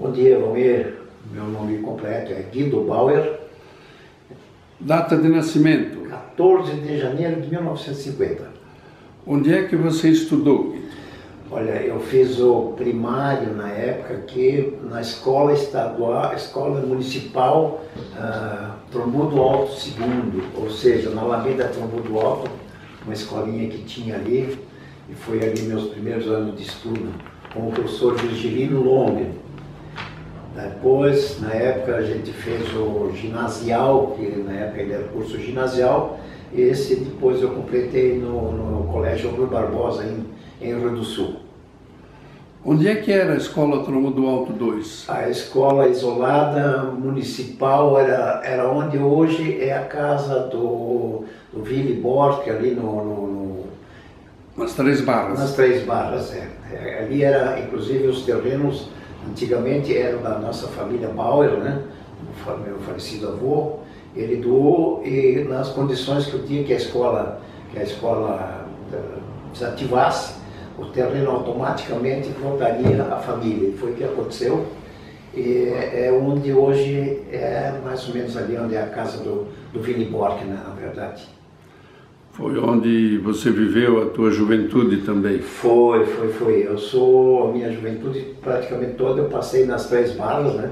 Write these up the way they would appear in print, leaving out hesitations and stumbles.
Bom dia, Valmir. Meu nome completo é Guido Bauer. Data de nascimento? 14 de janeiro de 1950. Onde é que você estudou, Guido? Olha, eu fiz o primário na época aqui na escola estadual, escola municipal Trombudo Alto II, ou seja, na Alameda Trombudo Alto, uma escolinha que tinha ali, e foi ali meus primeiros anos de estudo, com o professor Virgilino Longo. Depois, na época, a gente fez o ginasial, que na época ele era curso ginasial, e esse depois eu completei no Colégio Rui Barbosa, em Rio do Sul. Onde é que era a escola Trombudo Alto II? A escola isolada municipal era onde hoje é a casa do Willy Bork, ali nas Três Barras. Nas Três Barras, ali era, inclusive, os terrenos, antigamente eram da nossa família Bauer, né? Meu falecido avô, ele doou, e nas condições que eu tinha que a escola desativasse, o terreno automaticamente voltaria à família. E foi o que aconteceu. E é onde hoje é mais ou menos ali onde é a casa do Willy Bork, né, na verdade. Foi onde você viveu a tua juventude também? Foi. A minha juventude praticamente toda eu passei nas Três Barras, né?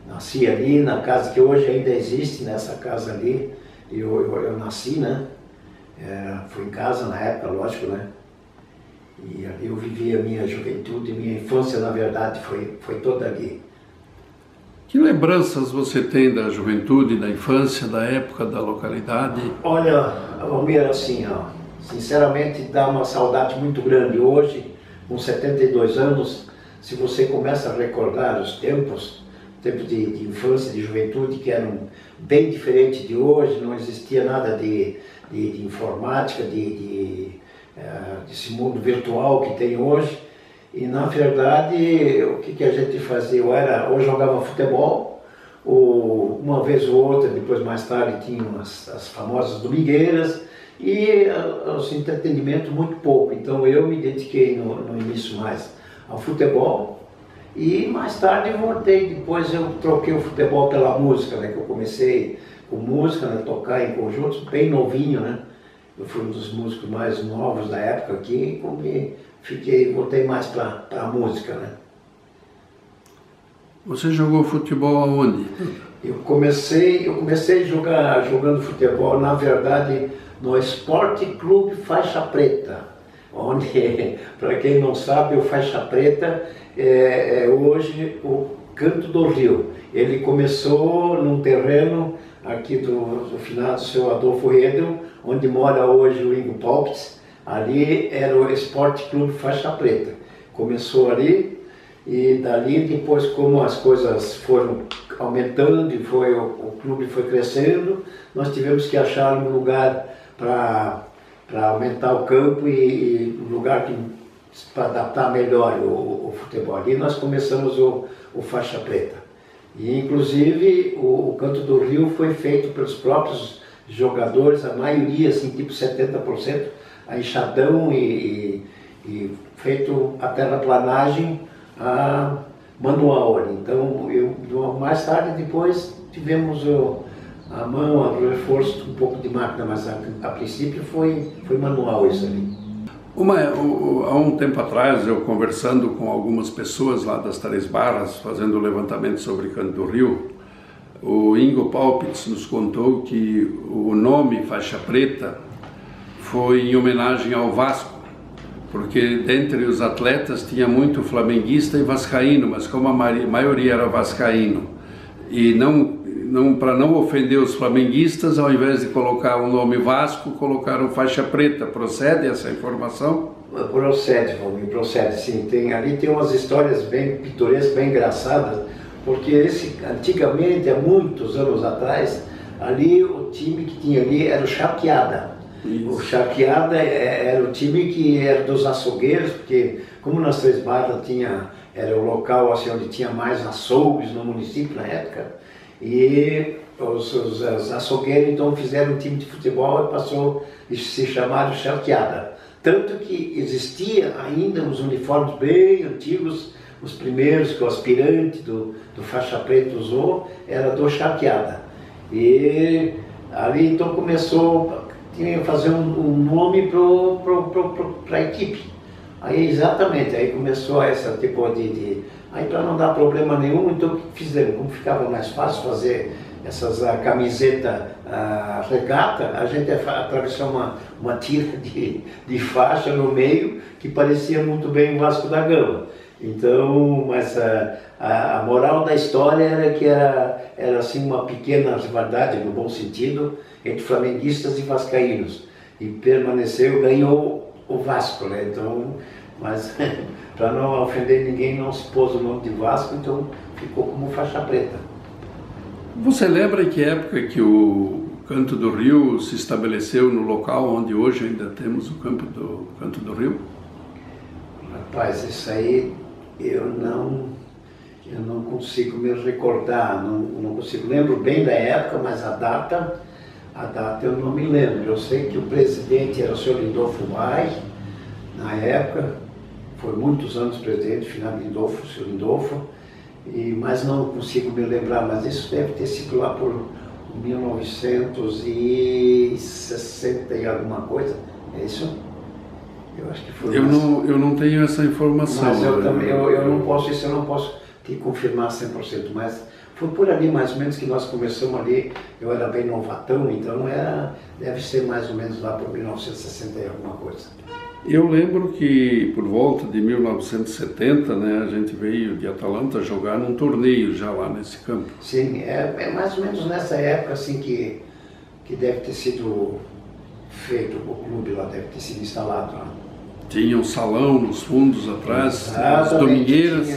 Nasci ali na casa que hoje ainda existe, nessa casa ali. Eu nasci, né? Fui em casa na época, lógico, né? E ali eu vivi a minha juventude, minha infância, na verdade, foi toda ali. Que lembranças você tem da juventude, da infância, da época, da localidade? Olha, Valmir, assim, sinceramente dá uma saudade muito grande. Hoje, com 72 anos, se você começa a recordar os tempos de infância, de juventude, que eram bem diferentes de hoje, não existia nada de informática, desse mundo virtual que tem hoje. E na verdade, o que a gente fazia? Eu jogava futebol, uma vez ou outra, depois mais tarde tinha as famosas domingueiras, e os entretenimentos muito pouco. Então eu me dediquei no início mais ao futebol, e mais tarde voltei. Depois eu troquei o futebol pela música, né? Que eu comecei com música, né? Tocar em conjuntos, bem novinho, né? Eu fui um dos músicos mais novos da época aqui, e voltei mais para a música, né? Você jogou futebol aonde? Eu comecei jogando futebol, na verdade, no Esporte Clube Faixa Preta, onde, para quem não sabe, o Faixa Preta é hoje o Canto do Rio. Ele começou num terreno aqui do finado seu Adolfo Redel, onde mora hoje o Ingo Palpitz. Ali era o Esporte Clube Faixa Preta. Começou ali, e dali depois, como as coisas foram aumentando e o clube foi crescendo, nós tivemos que achar um lugar para aumentar o campo e um lugar para adaptar melhor o futebol. Ali nós começamos o Faixa Preta. E inclusive o Canto do Rio foi feito pelos próprios jogadores, a maioria, assim, tipo 70%, a enxadão e feito a terraplanagem manual ali. Então, mais tarde, depois, tivemos o reforço, um pouco de máquina, mas a princípio foi manual isso ali. Há um tempo atrás, eu conversando com algumas pessoas lá das Três Barras, fazendo levantamento sobre Canto do Rio, o Ingo Palpitz nos contou que o nome Faixa Preta foi em homenagem ao Vasco, porque dentre os atletas tinha muito flamenguista e vascaíno, mas como a maioria era vascaíno, e para não ofender os flamenguistas, ao invés de colocar o nome Vasco, colocaram Faixa Preta. Procede essa informação? Procede, Valmir, procede, sim. Ali tem umas histórias bem pitorescas, bem engraçadas, porque antigamente, há muitos anos atrás, ali o time que tinha ali era o Charqueada. Isso. O Charqueada era o time que era dos açougueiros, porque como nas Três Barras era o local assim, onde tinha mais açougues no município na época, e os açougueiros então fizeram um time de futebol e passou a se chamar Charqueada. Tanto que existia ainda os uniformes bem antigos, os primeiros que o aspirante do faixa preta usou era do charqueada. E ali então começou a fazer um nome para a equipe. Aí exatamente, aí começou essa tipo aí para não dar problema nenhum, então o que fizeram? Como ficava mais fácil fazer essas camiseta regata, a gente atravessou uma tira de faixa no meio que parecia muito bem o Vasco da Gama. Então, mas a moral da história era que era assim uma pequena rivalidade, no bom sentido, entre flamenguistas e vascaínos. E permaneceu, ganhou o Vasco, né? Então, mas para não ofender ninguém, não se pôs o nome de Vasco, então ficou como faixa preta. Você lembra em que época que o Canto do Rio se estabeleceu no local onde hoje ainda temos o Canto do Rio? Rapaz, isso aí eu não consigo me recordar, não consigo, lembro bem da época, mas a data eu não me lembro. Eu sei que o presidente era o senhor Lindolfo Mai, na época, foi muitos anos presidente, final Lindolfo, o senhor Lindolfo, mas não consigo me lembrar, mas isso deve ter sido lá por 1960 e alguma coisa, é isso? Eu acho que foi. Eu não tenho essa informação. Mas eu também, eu não posso te confirmar 100%, mas foi por ali mais ou menos que nós começamos ali, eu era bem novatão, então deve ser mais ou menos lá por 1960 e alguma coisa. Eu lembro que por volta de 1970, né, a gente veio de Atalanta jogar num torneio já lá nesse campo. Sim, é mais ou menos nessa época assim que deve ter sido feito, o clube lá deve ter sido instalado lá. Tinha um salão nos fundos atrás, as domingueiras.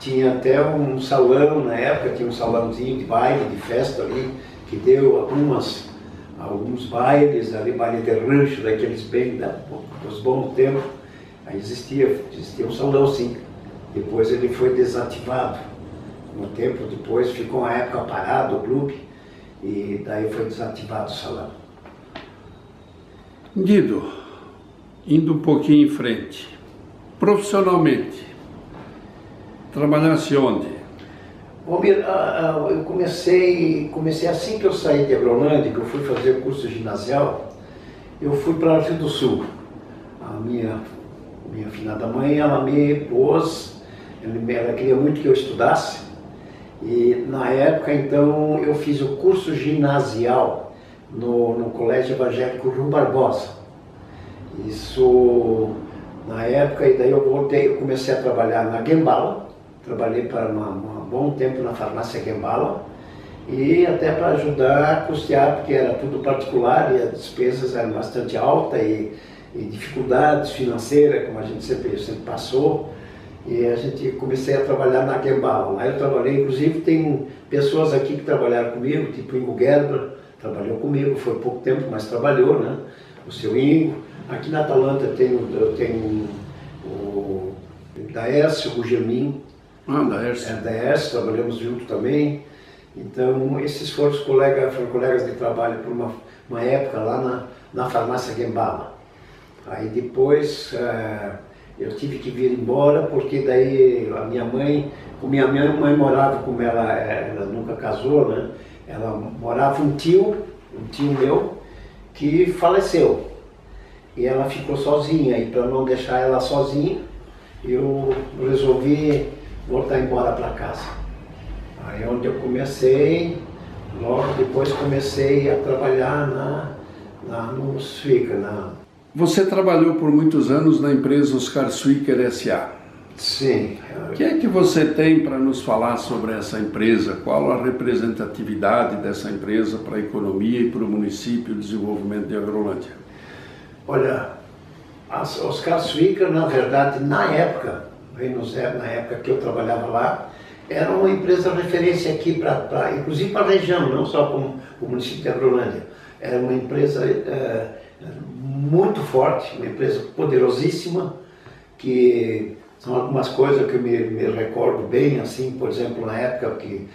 Tinha até um salão na época, tinha um salãozinho de baile, de festa ali, que deu alguns bailes ali, baile de rancho, daqueles bem dos bons tempos. Aí existia um salão sim. Depois ele foi desativado. Um tempo depois ficou uma época parado o clube e daí foi desativado o salão. Guido, indo um pouquinho em frente, profissionalmente, trabalhasse onde? Eu comecei assim que eu saí de Agrolândia, que eu fui fazer o curso ginasial, eu fui para Rio do Sul. A minha finada mãe, ela me pôs, ela queria muito que eu estudasse, e na época então eu fiz o curso ginasial no Colégio Evangélico Rui Barbosa. Isso na época, e daí eu comecei a trabalhar na Gembala, trabalhei para um bom tempo na farmácia Gembala, e até para ajudar a custear, porque era tudo particular e as despesas eram bastante altas e dificuldades financeiras, como a gente sempre passou, e comecei a trabalhar na Gembala. Lá eu trabalhei, inclusive tem pessoas aqui que trabalharam comigo, tipo Ingo Gerber, trabalhou comigo, foi pouco tempo, mas trabalhou, né? O seu Ingo. Aqui na Atalanta eu tenho o Daércio, o Germin. Daércio. Daércio, trabalhamos junto também. Então, esses foram colegas de trabalho por uma época lá na farmácia Gembala. Aí depois eu tive que vir embora, porque daí a minha mãe morava, como ela nunca casou, né? Ela morava um tio meu, que faleceu. E ela ficou sozinha, e para não deixar ela sozinha, eu resolvi voltar embora para casa. Aí onde eu comecei, logo depois comecei a trabalhar no Swicker. Você trabalhou por muitos anos na empresa Oscar Swicker S.A. Sim. O que é que você tem para nos falar sobre essa empresa? Qual a representatividade dessa empresa para a economia e para o município e o desenvolvimento de Agrolândia? Olha, a Oscar Swicker, na verdade, na época que eu trabalhava lá, era uma empresa referência aqui, inclusive para a região, não só para o município de Agrolândia. Era uma empresa muito forte, uma empresa poderosíssima, que São algumas coisas que eu me recordo bem, assim, por exemplo, na época que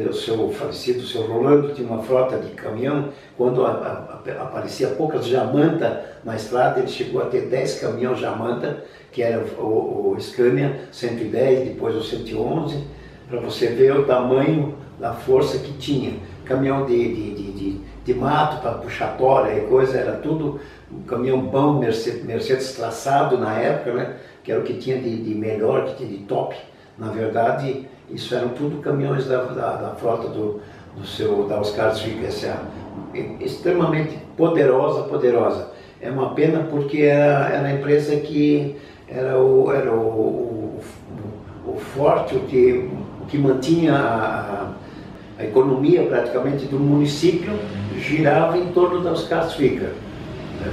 o seu falecido, o seu Rolando, tinha uma frota de caminhão, quando aparecia poucas Jamanta na estrada, ele chegou a ter 10 caminhões Jamanta, que era o Scania 110, depois o 111, para você ver o tamanho da força que tinha. Caminhão de mato para puxar tora e coisa, era tudo um caminhão bom, Mercedes traçado na época, né? Que era o que tinha de melhor, que tinha de top. Na verdade, isso eram tudo caminhões da frota da Oscar Zwick S.A. Extremamente poderosa. É uma pena porque era a empresa que era o forte, o que mantinha a economia praticamente do município, girava em torno da Oscar Zwick, né?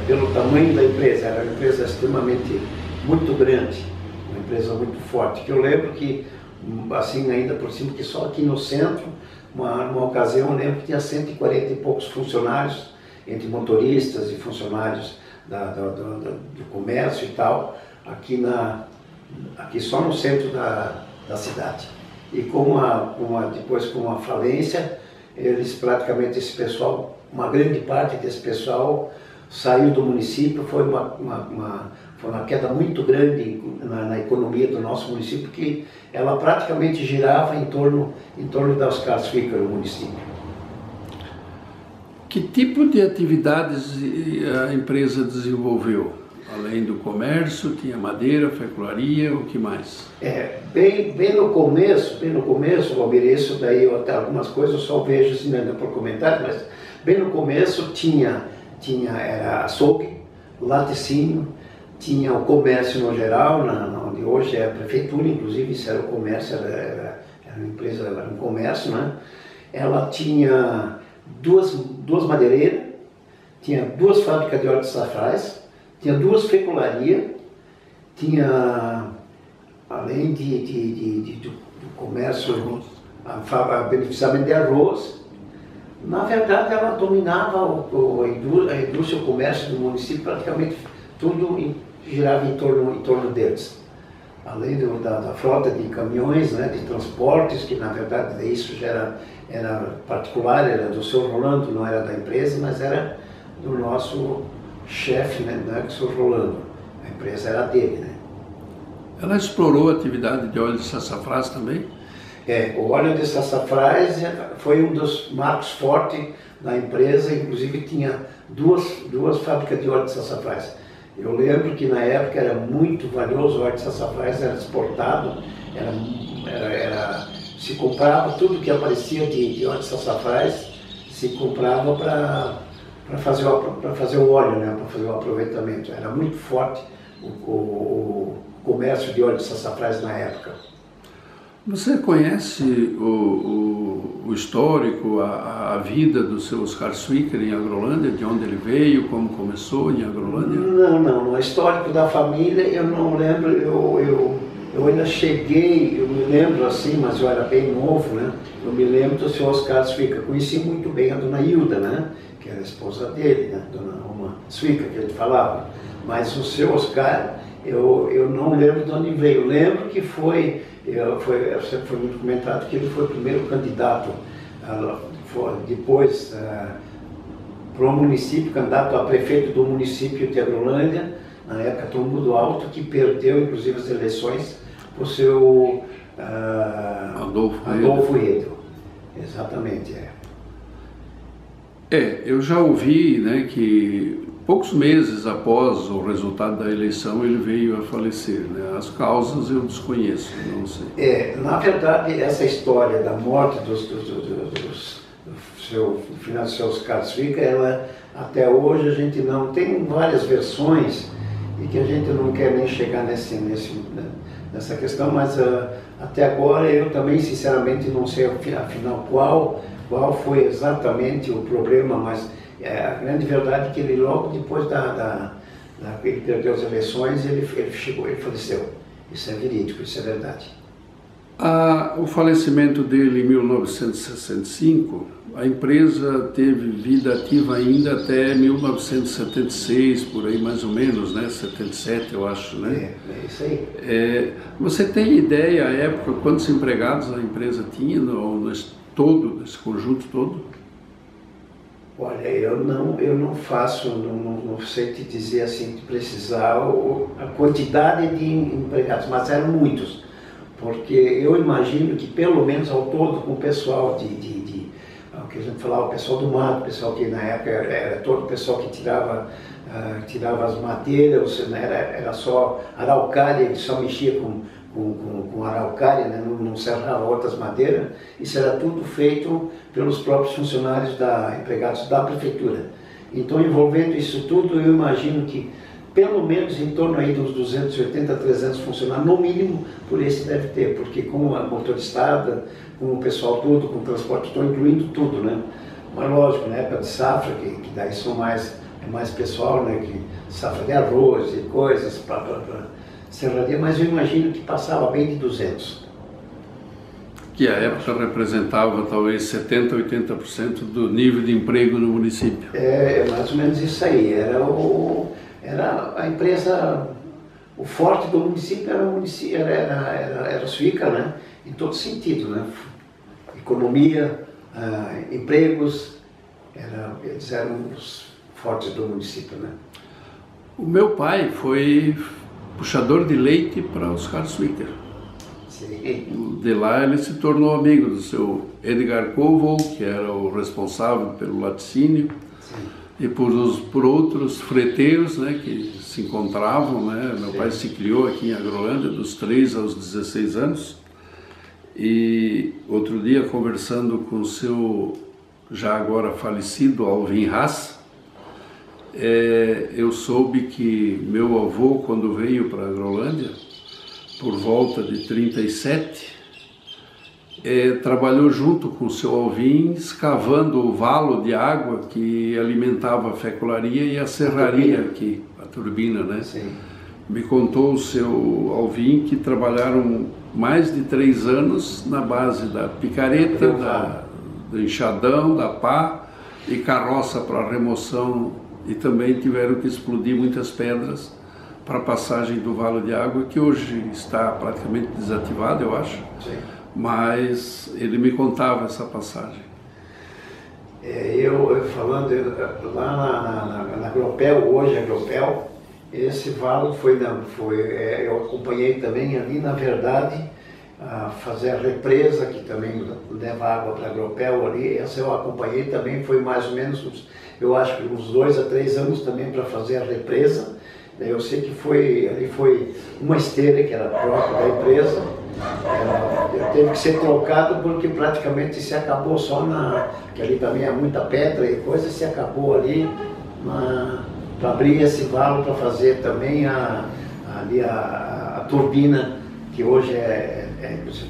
Pelo tamanho da empresa. Era uma empresa extremamente muito grande, uma empresa muito forte, que eu lembro que, assim, ainda por cima, que só aqui no centro, numa ocasião, eu lembro que tinha 140 e poucos funcionários, entre motoristas e funcionários do comércio e tal, aqui só no centro da cidade. E depois com a falência, eles praticamente, esse pessoal, uma grande parte desse pessoal saiu do município, foi uma queda muito grande na economia do nosso município, que ela praticamente girava em torno da Oscar Zwick, o município. Que tipo de atividades a empresa desenvolveu? Além do comércio, tinha madeira, fecularia, o que mais? Bem no começo, Valmir, isso daí até algumas coisas eu só vejo assim, ainda por comentário, mas bem no começo era açougue, laticínio, tinha o comércio no geral, onde hoje é a prefeitura, inclusive isso era o comércio, era uma empresa, era um comércio, né? Ela tinha duas madeireiras, tinha 2 fábricas de horta-safrais, tinha 2 fecularias, tinha, além do comércio, a beneficiamento de arroz. Na verdade, ela dominava a indústria e o comércio do município, praticamente tudo girava em torno deles. Além da frota de caminhões, né, de transportes, que na verdade isso já era particular, era do seu Rolando, não era da empresa, mas era do nosso chefe, né, do seu Rolando. A empresa era dele, né. Ela explorou a atividade de óleo de sassafrás também? O óleo de sassafrás foi um dos marcos fortes da empresa, inclusive tinha duas fábricas de óleo de sassafrás. Eu lembro que na época era muito valioso, o óleo de sassafrás era exportado, se comprava tudo que aparecia de óleo de sassafrás, se comprava para fazer o óleo, né, para fazer o aproveitamento. Era muito forte o comércio de óleo de sassafrás na época. Você conhece o histórico, a vida do seu Oscar Zwick em Agrolândia, de onde ele veio, como começou em Agrolândia? Não, o histórico da família eu não lembro, eu ainda cheguei, eu me lembro assim, mas eu era bem novo, né? Eu me lembro do seu Oscar Zwick, conheci muito bem a dona Hilda, né? Que era a esposa dele, né? Dona Roma Zwick, que ele falava. Mas o seu Oscar, eu não lembro de onde veio. Eu lembro que sempre foi muito comentado que ele foi o primeiro candidato, depois para o município, candidato a prefeito do município de Agrolândia, na época Tombo do Alto, que perdeu inclusive as eleições para o seu Adolfo Redel. Exatamente, eu já ouvi, né, que poucos meses após o resultado da eleição ele veio a falecer, né? As causas eu desconheço, não sei. Na verdade, essa história da morte do seu Oscar Zwick, ela até hoje a gente não tem várias versões e que a gente não quer nem chegar nessa questão, mas até agora eu também sinceramente não sei afinal qual foi exatamente o problema, mas a grande verdade é que ele logo depois ele perdeu as eleições, ele faleceu. Isso é verídico, isso é verdade. O falecimento dele em 1965, a empresa teve vida ativa ainda até 1976, por aí mais ou menos, né? 77, eu acho, né? É isso aí. Você tem ideia, à época, quantos empregados a empresa tinha, nesse conjunto todo? Olha, eu não faço, não sei te dizer assim, precisar a quantidade de empregados, mas eram muitos. Porque eu imagino que pelo menos ao todo com o pessoal o que a gente falava, o pessoal do mato, o pessoal que na época era todo o pessoal que tirava as madeiras, ou seja, era só araucária, ele só mexia com araucária, né? Não serrava outras madeiras. Isso era tudo feito pelos próprios funcionários empregados da prefeitura. Então, envolvendo isso tudo, eu imagino que pelo menos em torno aí dos 280, 300 funcionários, no mínimo, por esse deve ter, porque com a motoristada, com o pessoal todo, com o transporte, estou incluindo tudo, né? Mas lógico, na época de safra, que daí é mais pessoal, né? Que safra de arroz e coisas para serraria, mas eu imagino que passava bem de 200. Que a época representava talvez 70%, 80% do nível de emprego no município. É mais ou menos isso aí, era a empresa, o forte do município era a Suíca, né? Em todo sentido, né? Economia, empregos, eles eram os fortes do município, né? O meu pai foi puxador de leite para Oscar Suíca. Sim. De lá ele se tornou amigo do seu Edgar Koval, que era o responsável pelo laticínio. Sim. E por outros freteiros, né, que se encontravam, né? Meu pai se criou aqui em Agrolândia dos 3 aos 16 anos. E outro dia, conversando com o seu já agora falecido Alvin Haas, eu soube que meu avô, quando veio para Agrolândia, por volta de 37, trabalhou junto com o seu Alvin, escavando o valo de água que alimentava a fecularia e a serraria aqui, a turbina, né? Sim. Me contou o seu Alvin que trabalharam mais de 3 anos na base da picareta, do enxadão, da pá e carroça para remoção, e também tiveram que explodir muitas pedras para a passagem do valo de água, que hoje está praticamente desativado, eu acho. Sim. Mas ele me contava essa passagem. Eu falando lá na Agropel, hoje Agropel, esse valo eu acompanhei também ali, na verdade, a fazer a represa, que também leva água para a Agropel ali. Essa eu acompanhei também, foi mais ou menos, eu acho que uns 2 a 3 anos também para fazer a represa. Eu sei que ali foi uma esteira que era própria da empresa. Teve que ser trocado porque praticamente se acabou que ali também há muita pedra e coisa, se acabou ali para abrir esse valo para fazer também ali a turbina, que hoje é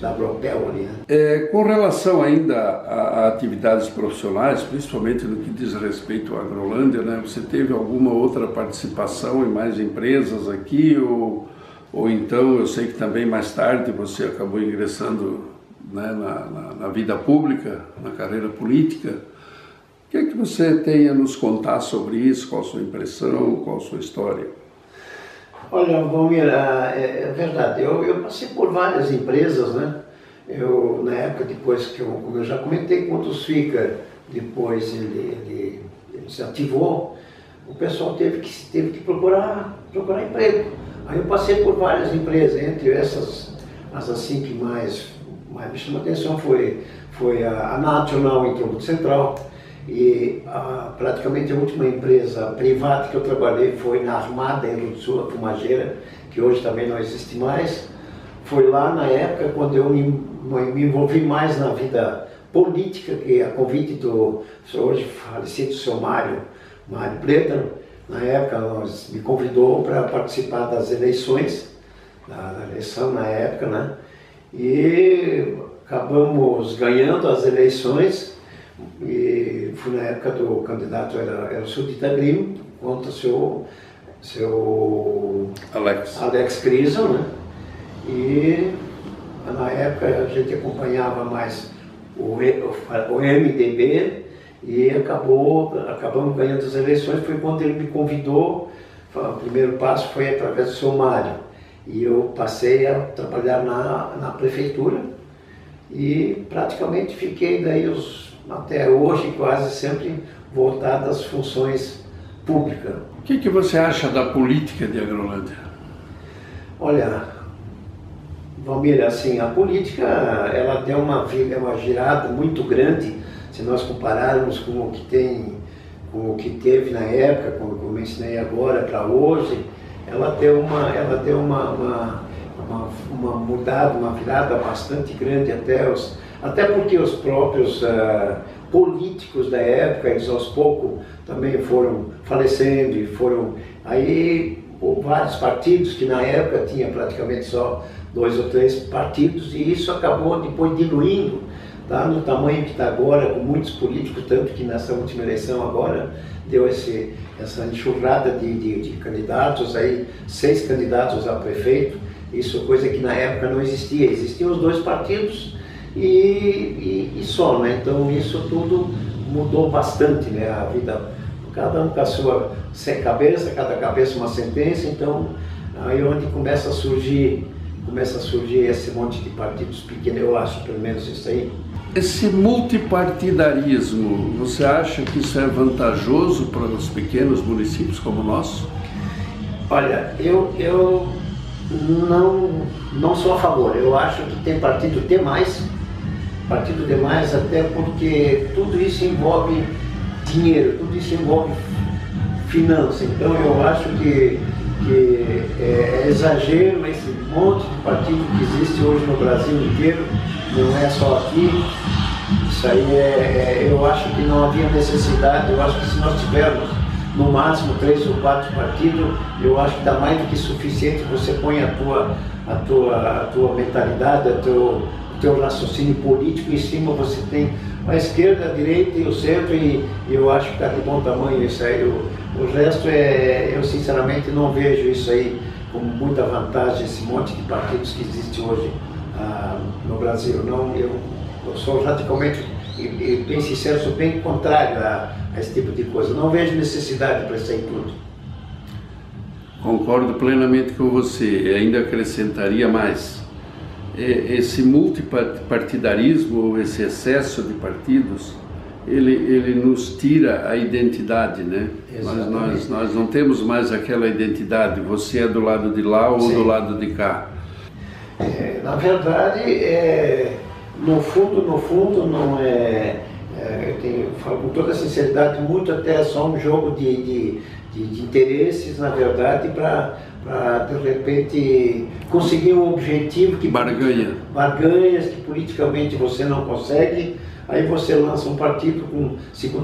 da Agropel ali, né? Com relação ainda a atividades profissionais, principalmente no que diz respeito à Agrolândia, né, você teve alguma outra participação em mais empresas aqui, ou então, eu sei que também mais tarde você acabou ingressando, né, na vida pública, na carreira política. O que é que você tem a nos contar sobre isso? Qual a sua impressão? Qual a sua história? Olha, Valmir, é verdade, eu passei por várias empresas, né? Na época, depois como eu já comentei, quando o Suíca, depois ele se ativou, o pessoal teve que procurar emprego. Aí eu passei por várias empresas, entre essas, as assim que mais me chamou a atenção foi a Nacional em Campo Central, e praticamente a última empresa privada que eu trabalhei foi na Armada, em Rio do Sul, a Fumageira, que hoje também não existe mais. Foi lá na época quando eu me envolvi mais na vida política, que a convite do hoje falecido seu Mário Plêtano. Na época me convidou para participar das eleições, da eleição na época, né? E acabamos ganhando as eleições, e fui na época do candidato, era o Sudita Grimo, contra o seu Alex Crison, né? E Na época a gente acompanhava mais o MDB e acabamos ganhando as eleições. Foi quando ele me convidou, o primeiro passo foi através do seu Mário. E eu passei a trabalhar na prefeitura e praticamente fiquei daí até hoje quase sempre voltado às funções públicas. O que você acha da política de Agrolândia? Olha, Valmir, assim, a política ela deu uma girada muito grande se nós compararmos com o que teve na época, como eu mencionei agora, para hoje. Ela deu uma mudada, uma virada bastante grande até porque os próprios políticos da época, eles aos poucos também foram falecendo e foram aí vários partidos, que na época tinha praticamente só 2 ou 3 partidos, e isso acabou depois diluindo, tá, no tamanho que está agora, com muitos políticos, tanto que nessa última eleição agora deu essa enxurrada de candidatos, aí 6 candidatos a prefeito. Isso é coisa que na época não existia. Existiam os 2 partidos e só, né? Então isso tudo mudou bastante, né? A vida, cada um com a sua cabeça, cada cabeça uma sentença. Então aí onde começa a surgir esse monte de partidos pequenos, eu acho, pelo menos isso aí. Esse multipartidarismo, você acha que isso é vantajoso para os pequenos municípios como o nosso? Olha, eu não sou a favor. Eu acho que tem partido demais, até porque tudo isso envolve dinheiro, tudo isso envolve finança. Então eu acho que é exagero esse monte de partido que existe hoje no Brasil inteiro, não é só aqui. Isso aí eu acho que não havia necessidade. Eu acho que se nós tivermos no máximo 3 ou 4 partidos, eu acho que dá mais do que suficiente. Você põe a tua mentalidade, o teu raciocínio político em cima, você tem a esquerda, a direita e o centro, e eu acho que está de bom tamanho isso aí. O resto eu sinceramente não vejo isso aí como muita vantagem, esse monte de partidos que existe hoje no Brasil. Não, eu sou radicalmente e bem sincero, sou bem contrário a esse tipo de coisa. Não vejo necessidade para isso aí tudo. Concordo plenamente com você, e ainda acrescentaria mais. Esse multipartidarismo, esse excesso de partidos, ele nos tira a identidade, né? Nós não temos mais aquela identidade, você é do lado de lá ou Sim. do lado de cá. Na verdade, no fundo não eu falo com toda sinceridade, muito até só um jogo de interesses, na verdade, para de repente conseguir um objetivo que barganhas que politicamente você não consegue. Aí você lança um partido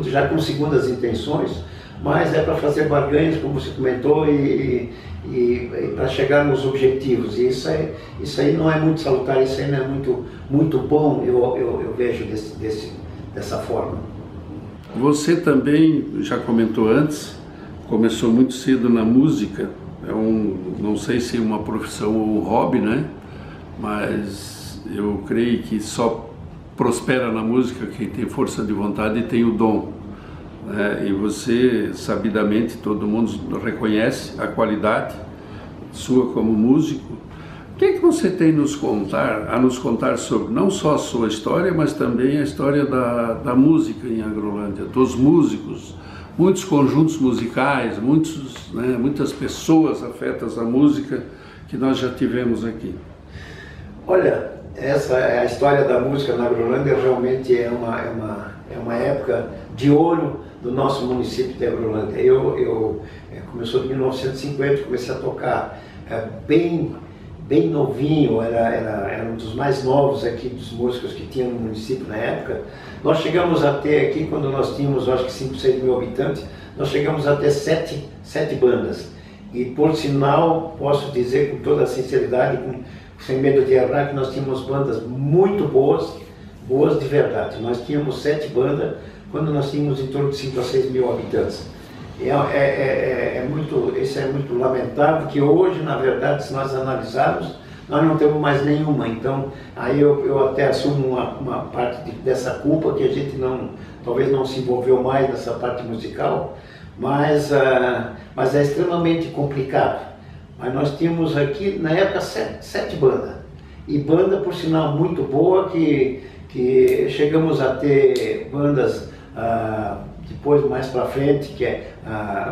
já com segundas intenções, mas é para fazer barganhas, como você comentou, e para chegar nos objetivos. E isso aí não é muito salutar, isso aí não é muito bom, eu vejo dessa forma. Você também, já comentou antes, começou muito cedo na música, não sei se é uma profissão ou um hobby, né? Mas eu creio que só prospera na música quem tem força de vontade e tem o dom. E você, sabidamente, todo mundo reconhece a qualidade sua como músico. O que você tem a nos contar sobre não só a sua história, mas também a história da música em Agrolândia, dos músicos, muitos conjuntos musicais, muitas pessoas afetas à música que nós já tivemos aqui? Olha, a história da música na Agrolândia realmente é uma época de ouro do nosso município de Agrolândia. Eu começou em 1950, comecei a tocar bem novinho, era um dos mais novos aqui dos músicos que tinha no município na época. Nós chegamos a ter aqui, quando nós tínhamos, acho que 5, 6 mil habitantes, nós chegamos a ter 7 bandas. E por sinal, posso dizer com toda a sinceridade, sem medo de errar, que nós tínhamos bandas muito boas de verdade. Nós tínhamos 7 bandas quando nós tínhamos em torno de 5 a 6 mil habitantes. Isso é muito lamentável, que hoje, na verdade, se nós analisarmos, nós não temos mais nenhuma. Então, aí eu até assumo uma parte dessa culpa, que a gente talvez não se envolveu mais nessa parte musical, mas é extremamente complicado. Mas nós tínhamos aqui, na época, sete bandas. E banda, por sinal, muito boa, que chegamos a ter bandas depois, mais para frente, que é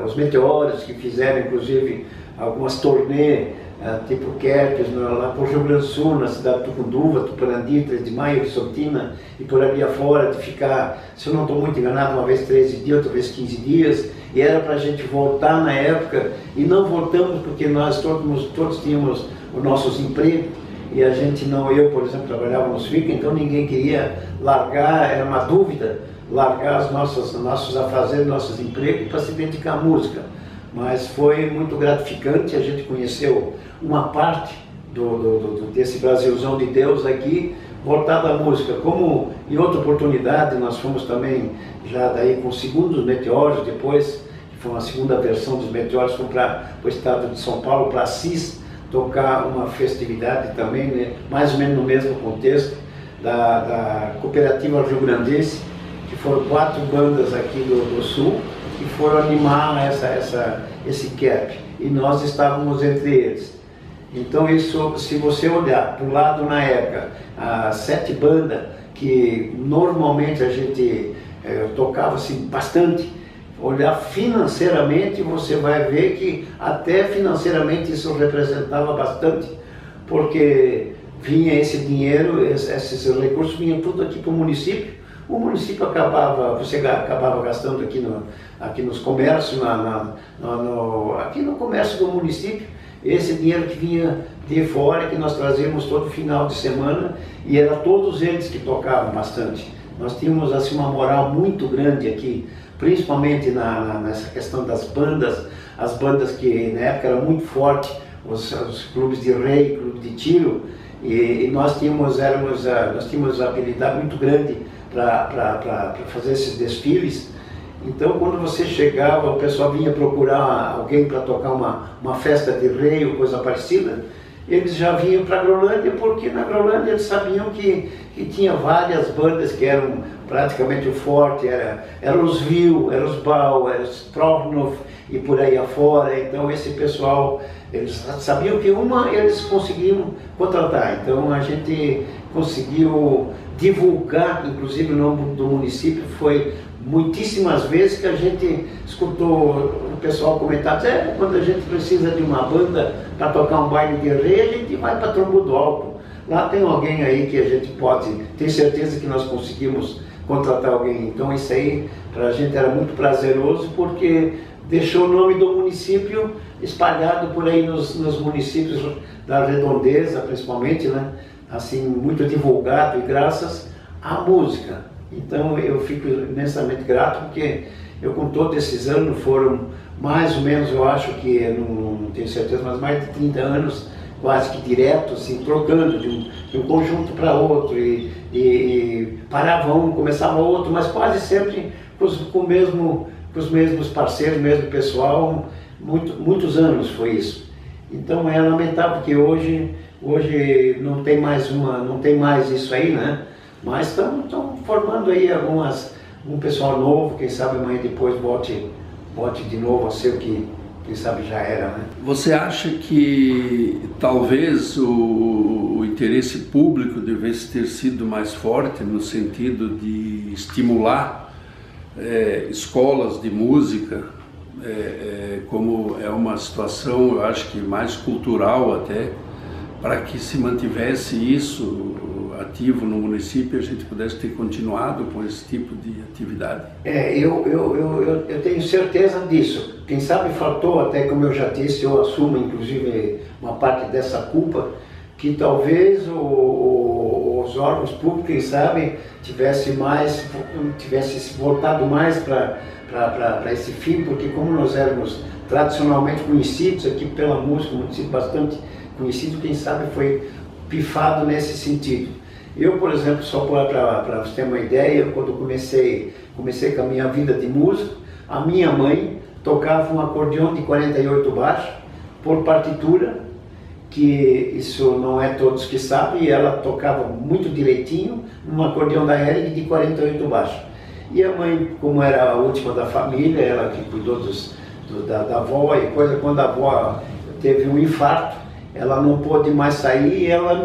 os Meteoros, que fizeram, inclusive, algumas turnê, tipo Kerpes, lá por Rio Grande do Sul, na cidade de Tucunduva, Tupanandi, 3 de Maio, Rissotina, e por ali afora, de ficar, se eu não estou muito enganado, uma vez 13 dias, outra vez 15 dias, e era para a gente voltar na época, e não voltamos porque nós todos tínhamos os nossos empregos, e a gente não, eu, por exemplo, trabalhava nos FICA, então ninguém queria largar, era uma dúvida, largar os nossos afazeres, nossos empregos para se dedicar à música. Mas foi muito gratificante, a gente conheceu uma parte desse Brasilzão de Deus aqui, voltado à música. Como em outra oportunidade, nós fomos também, já daí com o segundo Meteoros, depois, que foi uma segunda versão dos Meteoros, fomos para o estado de São Paulo, para Assis, tocar uma festividade também, né, mais ou menos no mesmo contexto, da Cooperativa Rio Grandense, que foram 4 bandas aqui do Sul, que foram animar esse cap, e nós estávamos entre eles. Então isso, se você olhar para o lado na época, as 7 bandas que normalmente a gente tocava assim, bastante, olhar financeiramente, você vai ver que até financeiramente isso representava bastante, porque vinha esse dinheiro, esses recursos vinham tudo aqui para o município. O município você acabava gastando aqui nos comércios, aqui no comércio do município, esse dinheiro que vinha de fora, que nós trazíamos todo final de semana, e era todos eles que tocavam bastante. Nós tínhamos assim uma moral muito grande aqui, principalmente nessa questão das bandas, as bandas que na época eram muito fortes, os clubes de rei, clube de tiro, e nós tínhamos uma habilidade muito grande para fazer esses desfiles. Então, quando você chegava, o pessoal vinha procurar alguém para tocar uma festa de rei ou coisa parecida, eles já vinham para a Grolândia, porque na Grolândia eles sabiam que tinha várias bandas que eram praticamente o forte, eram os Vil, eram os Bau, eram os Trofnov e por aí afora. Então esse pessoal, eles sabiam que eles conseguiam contratar. Então a gente conseguiu divulgar, inclusive o nome do município, foi muitíssimas vezes que a gente escutou o pessoal comentar, quando a gente precisa de uma banda para tocar um baile de rei, a gente vai para Trombo do Alto. Lá tem alguém aí que a gente pode, tem certeza que nós conseguimos contratar alguém. Então isso aí para a gente era muito prazeroso, porque deixou o nome do município espalhado por aí nos municípios da redondeza, principalmente, né? Assim, muito divulgado, e graças à música. Então eu fico imensamente grato, porque eu, com todos esses anos, foram mais ou menos, eu acho que, não tenho certeza, mas mais de 30 anos, quase que direto, assim, trocando de um conjunto para outro, e parava um, começava outro, mas quase sempre com os mesmos parceiros, mesmo pessoal, muitos anos foi isso. Então é lamentável que hoje não tem mais isso aí, né? Mas estão formando aí um pessoal novo, quem sabe amanhã depois volte de novo a ser o que, quem sabe, já era, né? Você acha que talvez o interesse público devesse ter sido mais forte no sentido de estimular escolas de música, como é uma situação, eu acho que mais cultural até, para que se mantivesse isso ativo no município, a gente pudesse ter continuado com esse tipo de atividade? Eu tenho certeza disso. Quem sabe faltou, até como eu já disse, eu assumo inclusive uma parte dessa culpa, que talvez os órgãos públicos, quem sabe, tivesse se voltado mais para esse fim, porque como nós éramos tradicionalmente conhecidos aqui pela música, um município bastante conhecido, quem sabe foi pifado nesse sentido. Eu, por exemplo, só para você ter uma ideia, quando comecei com a minha vida de músico, a minha mãe tocava um acordeão de 48 baixos por partitura, que isso não é todos que sabem, e ela tocava muito direitinho num acordeão da Hering de 48 baixo. E a mãe, como era a última da família, ela que cuidou da avó e coisa, quando a avó teve um infarto, ela não pôde mais sair, e ela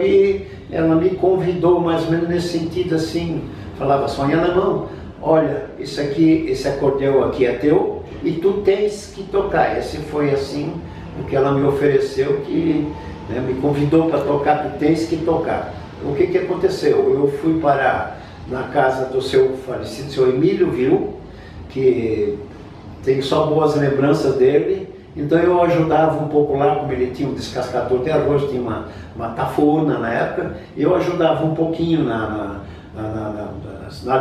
me convidou mais ou menos nesse sentido assim, falava, Sônia Alemão, olha, esse acordeão aqui é teu e tu tens que tocar. Esse foi assim o que ela me ofereceu, que me convidou para tocar, tu tens que tocar. O que aconteceu? Eu fui parar na casa do seu falecido, seu Emílio Viu, que tenho só boas lembranças dele. Então eu ajudava um pouco lá, como ele tinha um descascador de arroz, tinha uma tafona na época, eu ajudava um pouquinho na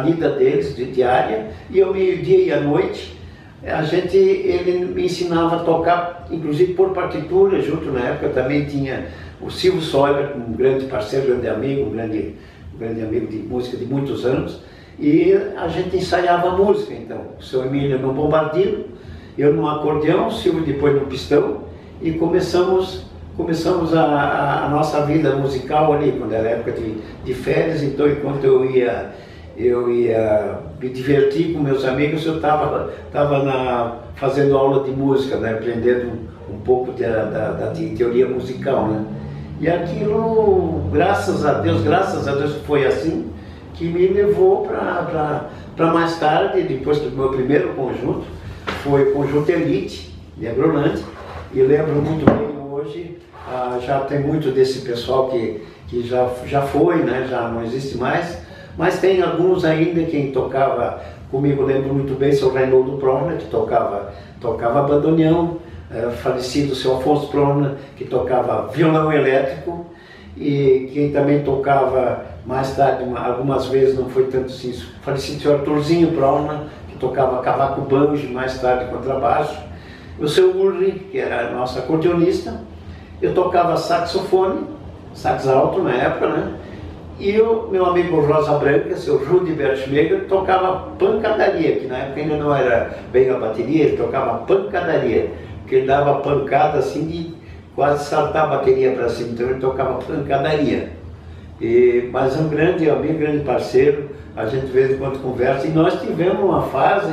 lida deles, de diária, e eu meio-dia e à noite, ele me ensinava a tocar, inclusive por partitura, junto na época também tinha o Silvio Soiber, um grande parceiro, grande amigo, um grande amigo de música de muitos anos, e a gente ensaiava a música, então, o seu Emílio no bombardino, eu no acordeão, o Silvio depois no pistão, e começamos a nossa vida musical ali, quando era época de férias. Então enquanto eu ia me divertir com meus amigos, eu estava fazendo aula de música, né, aprendendo um pouco de teoria musical, né? E aquilo, graças a Deus foi assim, que me levou para mais tarde, depois do meu primeiro conjunto, foi o Conjunto Elite, de Agrolândia, e lembro muito bem hoje, já tem muito desse pessoal que já foi, né, já não existe mais, mas tem alguns ainda. Quem tocava comigo, lembro muito bem, seu Reinaldo Prona, que tocava bandoneão, falecido seu Afonso Prona, que tocava violão elétrico, e quem também tocava mais tarde, algumas vezes, não foi tanto assim, falecido seu Arthurzinho Prona, que tocava cavaco banjo, mais tarde contrabaixo, o seu Ulrich, que era nosso acordeonista. Eu tocava saxofone, sax alto na época, né? E o meu amigo Rosa Branca, seu Rudibert Schmeger, tocava pancadaria, que na época ainda não era bem a bateria, ele tocava pancadaria, porque ele dava pancada assim de quase saltar a bateria para cima, então ele tocava pancadaria. Mas é um grande amigo, grande parceiro, a gente de vez em quando conversa, e nós tivemos uma fase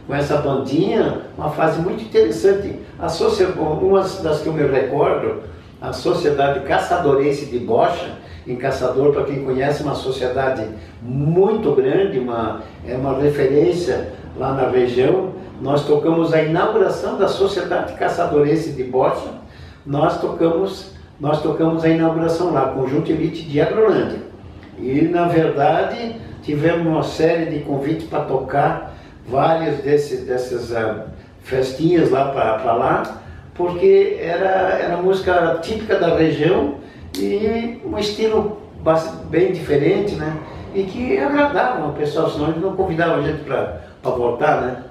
com essa bandinha, uma fase muito interessante. Uma das que eu me recordo, a Sociedade Caçadorense de Bocha, em Caçador, para quem conhece, uma sociedade muito grande, é uma referência lá na região. Nós tocamos a inauguração da Sociedade Caçadorense de Bocha, nós tocamos a inauguração lá, Conjunto Elite de Agrolândia. E, na verdade, tivemos uma série de convites para tocar várias dessas festinhas lá para lá, porque era música típica da região e um estilo bem diferente, né? E que agradava o pessoal, senão eles não convidavam a gente para voltar, né?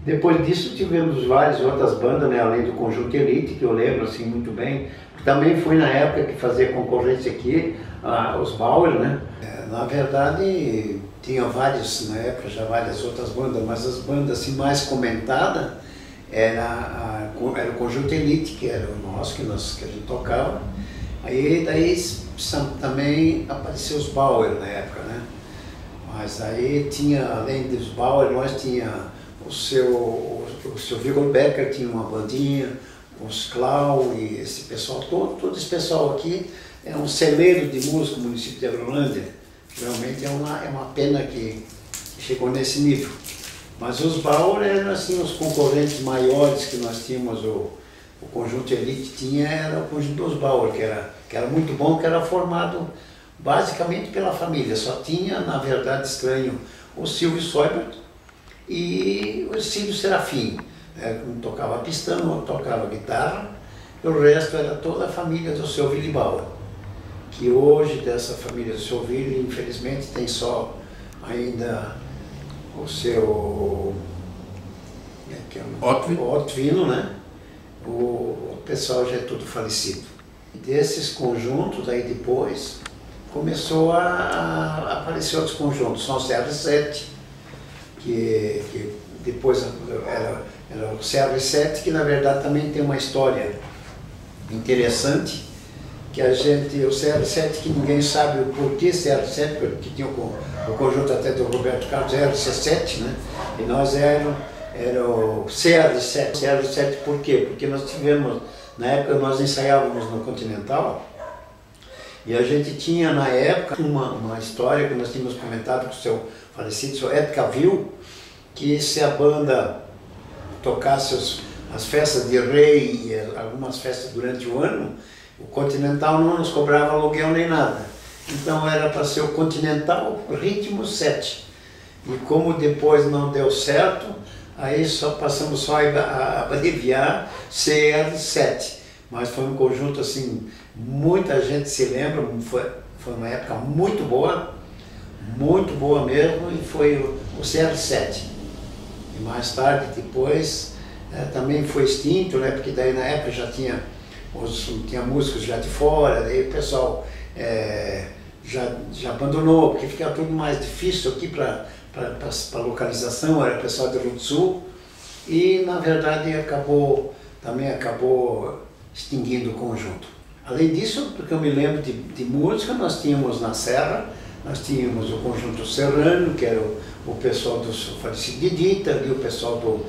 Depois disso tivemos várias outras bandas, né? Além do Conjunto Elite, que eu lembro assim muito bem. Também foi na época que fazia concorrência aqui, os Bauer, né? Na verdade, tinha várias, na época, já várias outras bandas, mas as bandas assim, mais comentadas era o Conjunto Elite, que era o nosso, que a gente tocava. Daí também apareceu os Bauer na época, né? Mas aí tinha, além dos Bauer, nós tinha o seu Vigor Becker, tinha uma bandinha, os Clau e esse pessoal todo esse pessoal aqui é um celeiro de música no município de Agrolândia. Realmente é uma pena que chegou nesse nível. Mas os Bauer eram assim os concorrentes maiores que nós tínhamos. O Conjunto Elite tinha, era o Conjunto dos Bauer, que era muito bom, que era formado basicamente pela família. Só tinha, na verdade, estranho, o Silvio Soibert e o Silvio Serafim. Um tocava pistão, outro tocava guitarra, e o resto era toda a família do seu Willy Bauer. Que hoje, dessa família do seu Willy, infelizmente, tem só ainda o seu Otvino, né? O pessoal já é tudo falecido. E desses conjuntos, aí depois, começou a aparecer outros conjuntos. São os CR7, que depois era o CR7, que na verdade também tem uma história interessante, que a gente, o CR7, que ninguém sabe o porquê CR7, porque tinha o conjunto até do Roberto Carlos, RC7, né? E nós era o CR7. CR7 por quê? Porque nós tivemos, na época nós ensaiávamos no Continental, e a gente tinha na época uma história que nós tínhamos comentado com o seu falecido, o seu Ed Cavil, que se a banda tocasse as festas de rei e algumas festas durante o ano, o Continental não nos cobrava aluguel nem nada. Então era para ser o Continental Ritmo 7. E como depois não deu certo, aí passamos só a abreviar CR7. Mas foi um conjunto assim, muita gente se lembra, foi uma época muito boa mesmo, e foi o CR7. E mais tarde, depois, também foi extinto, né? Porque daí na época já tinha músicos já de fora, daí o pessoal já abandonou, porque fica tudo mais difícil aqui para localização, era o pessoal do Rio do Sul, e na verdade também acabou extinguindo o conjunto. Além disso, porque eu me lembro de música, nós tínhamos na Serra, nós tínhamos o conjunto Serrano, que era o pessoal do falecido Didita, ali o pessoal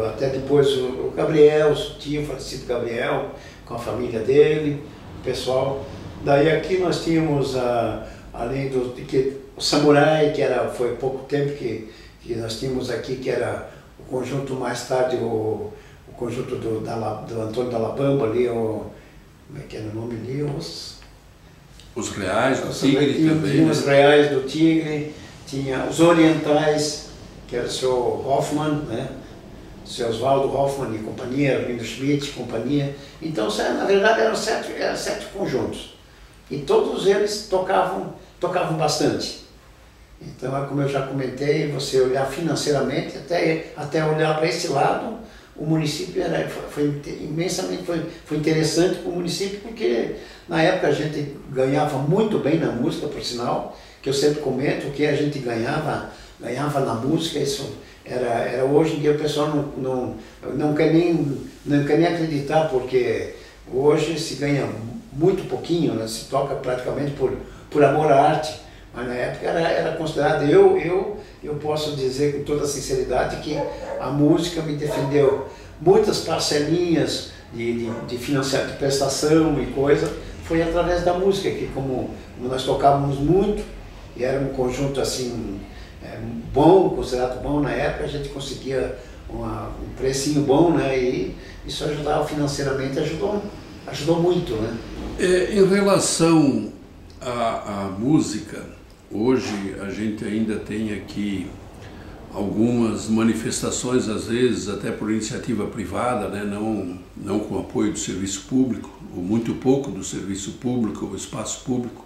até depois o Gabriel, o tio falecido Gabriel, com a família dele, o pessoal. Daí aqui nós tínhamos, além o Samurai, que foi pouco tempo que nós tínhamos aqui, que era o conjunto mais tarde, o conjunto do Antônio da Labamba ali, como é que era o nome ali? Os Reais do Tigre também. Tinha os Reais do Tigre, tinha os Orientais, que era o seu Hoffmann, né? O seu Oswaldo Hoffmann e companhia, Arlindo Schmidt e companhia. Então, na verdade, eram sete conjuntos. E todos eles tocavam bastante. Então, como eu já comentei, você olhar financeiramente, até olhar para esse lado, o município foi interessante para o município, porque na época a gente ganhava muito bem na música, por sinal, que eu sempre comento, que a gente ganhava na música, isso era hoje em dia o pessoal não quer nem acreditar, porque hoje se ganha muito pouquinho, né? Se toca praticamente por amor à arte, mas na época era considerado, eu posso dizer com toda sinceridade que a música me defendeu. Muitas parcelinhas de financiamento, de prestação e coisa, foi através da música, que como nós tocávamos muito, e era um conjunto assim, bom, considerado bom na época, a gente conseguia um precinho bom, né? E isso ajudava financeiramente, ajudou muito, né? Em relação à música, hoje a gente ainda tem aqui algumas manifestações, às vezes até por iniciativa privada, né? não com apoio do serviço público, ou muito pouco do serviço público, ou espaço público,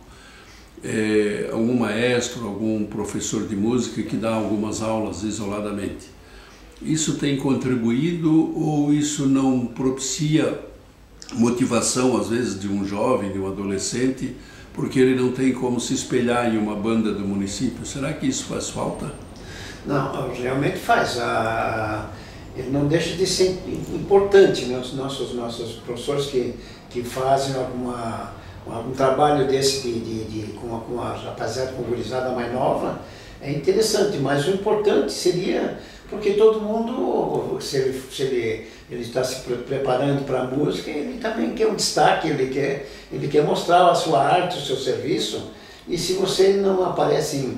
algum maestro, algum professor de música que dá algumas aulas isoladamente. Isso tem contribuído ou isso não propicia motivação, às vezes, de um jovem, de um adolescente, porque ele não tem como se espelhar em uma banda do município? Será que isso faz falta? Não, realmente faz. Ele não deixa de ser importante, né? Os nossos professores que fazem algum trabalho desse com a rapaziada, com a gurizada mais nova, é interessante, mas o importante seria, porque todo mundo, se ele está se preparando para a música, ele também quer um destaque, ele quer mostrar a sua arte, o seu serviço. E se você não aparece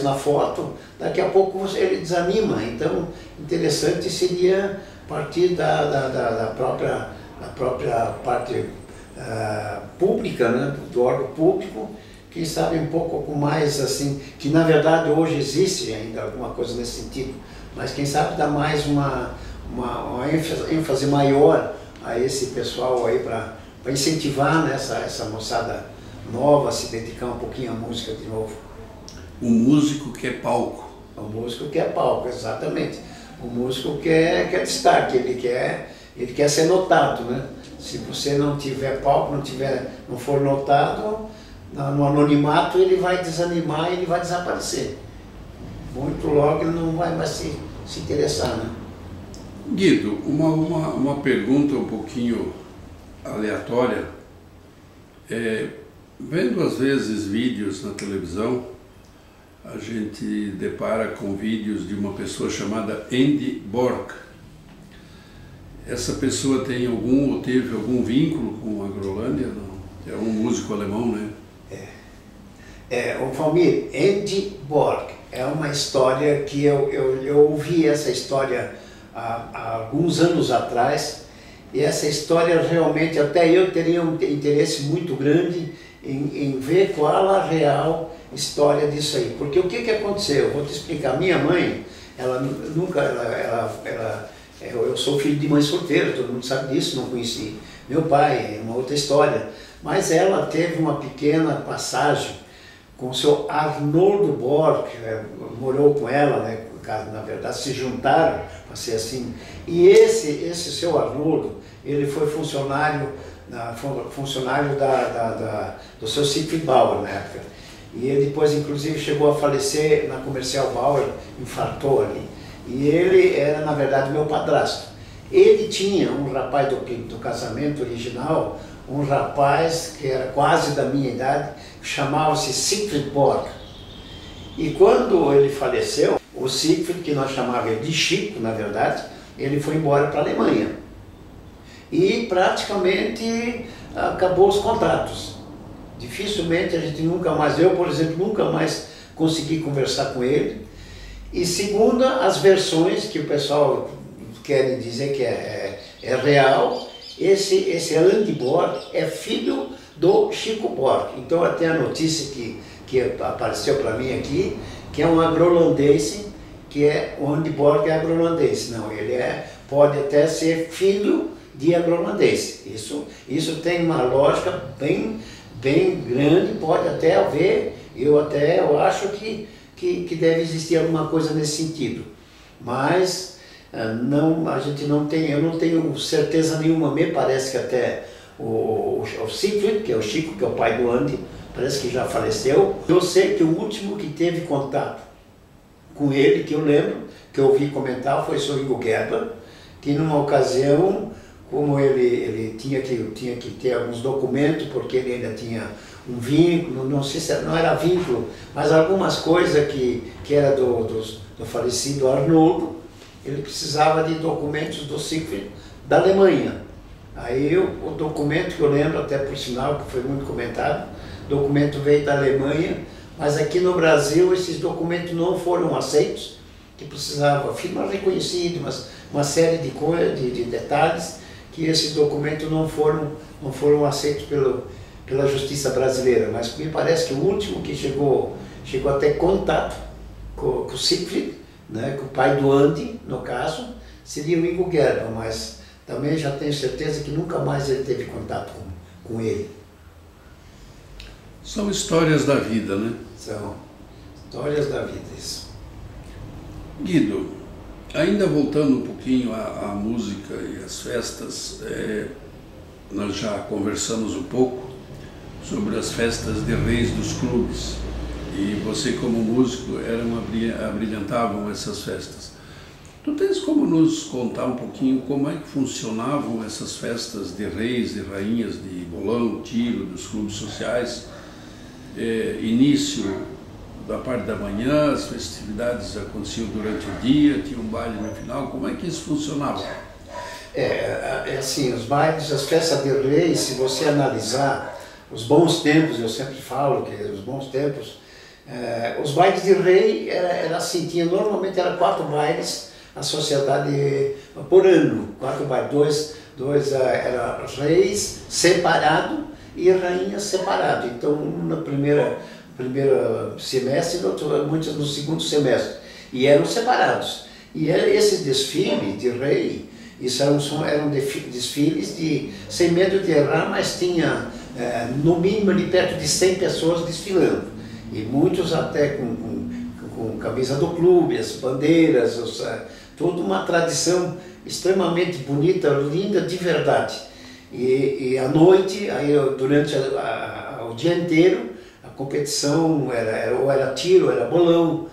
na foto, daqui a pouco ele desanima. Então, interessante seria partir da própria parte pública, né, do órgão público, quem sabe um pouco mais assim, que na verdade hoje existe ainda alguma coisa nesse sentido, mas quem sabe dar mais uma ênfase maior a esse pessoal aí para incentivar, né, essa moçada nova a se dedicar um pouquinho à música de novo. O músico quer palco. O músico quer palco, exatamente. O músico quer destaque, ele quer ser notado, né? Se você não tiver palco, não for notado, no anonimato ele vai desanimar e ele vai desaparecer. Muito logo ele não vai mais se interessar, né? Guido, uma pergunta um pouquinho aleatória. Vendo às vezes vídeos na televisão, a gente depara com vídeos de uma pessoa chamada Andy Borg. Essa pessoa tem algum ou teve algum vínculo com a Agrolândia? Não? É um músico alemão, né? O Valmir, Andy Borg é uma história que eu ouvi essa história há alguns anos atrás, e essa história realmente até eu teria um interesse muito grande em ver qual a real história disso aí. Porque o que aconteceu? Eu vou te explicar. Minha mãe, eu sou filho de mãe solteira, todo mundo sabe disso, não conheci meu pai, é uma outra história. Mas ela teve uma pequena passagem com o seu Arnoldo Borg, morou com ela, né? Na verdade se juntaram, para ser assim. E esse seu Arnoldo, ele foi funcionário do seu Siegfried Bauer na época. E ele depois, inclusive, chegou a falecer na Comercial Bauer, infartou ali. E ele era, na verdade, meu padrasto. Ele tinha um rapaz do casamento original, um rapaz que era quase da minha idade, que chamava-se Siegfried Borg. E quando ele faleceu, o Siegfried, que nós chamávamos de Chico, na verdade, ele foi embora para a Alemanha. E praticamente acabou os contratos. Dificilmente a gente nunca mais, eu por exemplo, nunca mais consegui conversar com ele. E segundo as versões que o pessoal quer dizer que é real, esse Andy Borg é filho do Chico Borg. Então até a notícia que apareceu para mim aqui, que é um agrolandense, que o Andy Borg é agrolandense. Não, ele pode até ser filho de agrolandense. Isso tem uma lógica bem grande, pode até haver, eu acho que deve existir alguma coisa nesse sentido. Mas a gente não tem, eu não tenho certeza nenhuma. Me parece que até o Siegfried, que é o Chico, que é o pai do Andy, parece que já faleceu. Eu sei que o último que teve contato com ele, que eu lembro, que eu ouvi comentar, foi o Sr. Ingo Gerber, que numa ocasião, como ele tinha que ter alguns documentos, porque ele ainda tinha um vínculo, não sei se não era vínculo, mas algumas coisas que era do falecido Arnoldo, ele precisava de documentos do Siegfried da Alemanha. Aí o documento que eu lembro, até por sinal, que foi muito comentado, o documento veio da Alemanha, mas aqui no Brasil esses documentos não foram aceitos, que precisava firma reconhecida, uma série de coisas, de detalhes, que esses documentos não foram aceitos pela justiça brasileira. Mas me parece que o último que chegou a ter contato com o Siegfried, né, com o pai do Andy, no caso, seria o Ingo Gerber, mas também já tenho certeza que nunca mais ele teve contato com ele. São histórias da vida, né? São histórias da vida, isso. Guido, ainda voltando um pouquinho à música e às festas, nós já conversamos um pouco sobre as festas de reis dos clubes, e você como músico abrilhantavam essas festas. Tu tens como nos contar um pouquinho como é que funcionavam essas festas de reis e rainhas de bolão, tiro, dos clubes sociais? Início da parte da manhã, as festividades aconteciam durante o dia, tinha um baile no final, como é que isso funcionava? Assim, os bailes, as festas de reis, se você analisar os bons tempos, eu sempre falo que os bons tempos, os bailes de rei era assim, normalmente era 4 bailes a sociedade por ano, 4 bailes, dois era reis separado e rainhas separado. Então um no primeiro semestre e muitos no segundo semestre, e eram separados. E esse desfile de rei, isso eram desfiles sem medo de errar, mas tinha no mínimo ali perto de 100 pessoas desfilando, e muitos até com camisa do clube, as bandeiras, toda uma tradição extremamente bonita, linda de verdade. E à noite, aí, durante o dia inteiro, a competição ou era tiro, era bolão,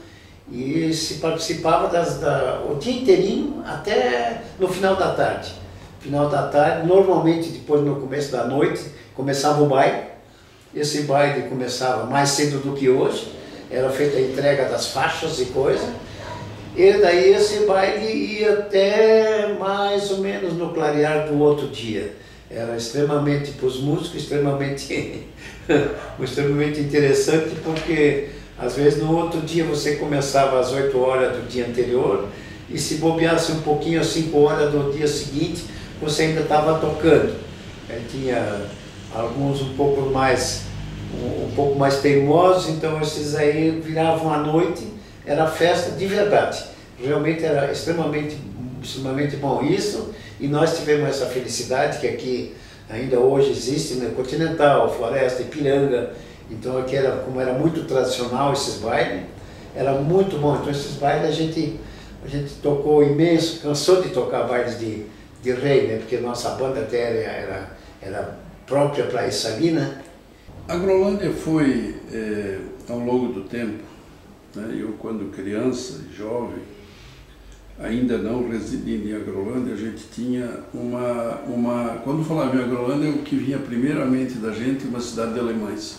e se participava o dia inteirinho até no final da tarde. Final da tarde, normalmente depois no começo da noite, começava o baile. Esse baile começava mais cedo do que hoje, era feita a entrega das faixas e coisa. E daí esse baile ia até mais ou menos no clarear do outro dia. Era extremamente, para os músicos, extremamente interessante, porque às vezes no outro dia você começava às 8 horas do dia anterior e se bobeasse um pouquinho às 5 horas do dia seguinte, você ainda estava tocando. Tinha alguns um pouco mais teimosos, então esses aí viravam à noite, era festa de verdade. Realmente era extremamente bom isso, e nós tivemos essa felicidade que aqui ainda hoje existe, né? Continental, Floresta, Ipiranga. Então aqui como era muito tradicional esses bailes, era muito bom. Então esses bailes a gente tocou imenso, cansou de tocar bailes de rei, né? Porque nossa banda até era própria para isso ali, né? A Agrolândia foi, ao longo do tempo, né? Eu quando criança, jovem, ainda não residindo em Agrolândia, a gente tinha quando falava em Agrolândia, o que vinha primeiramente da gente, uma cidade de alemães.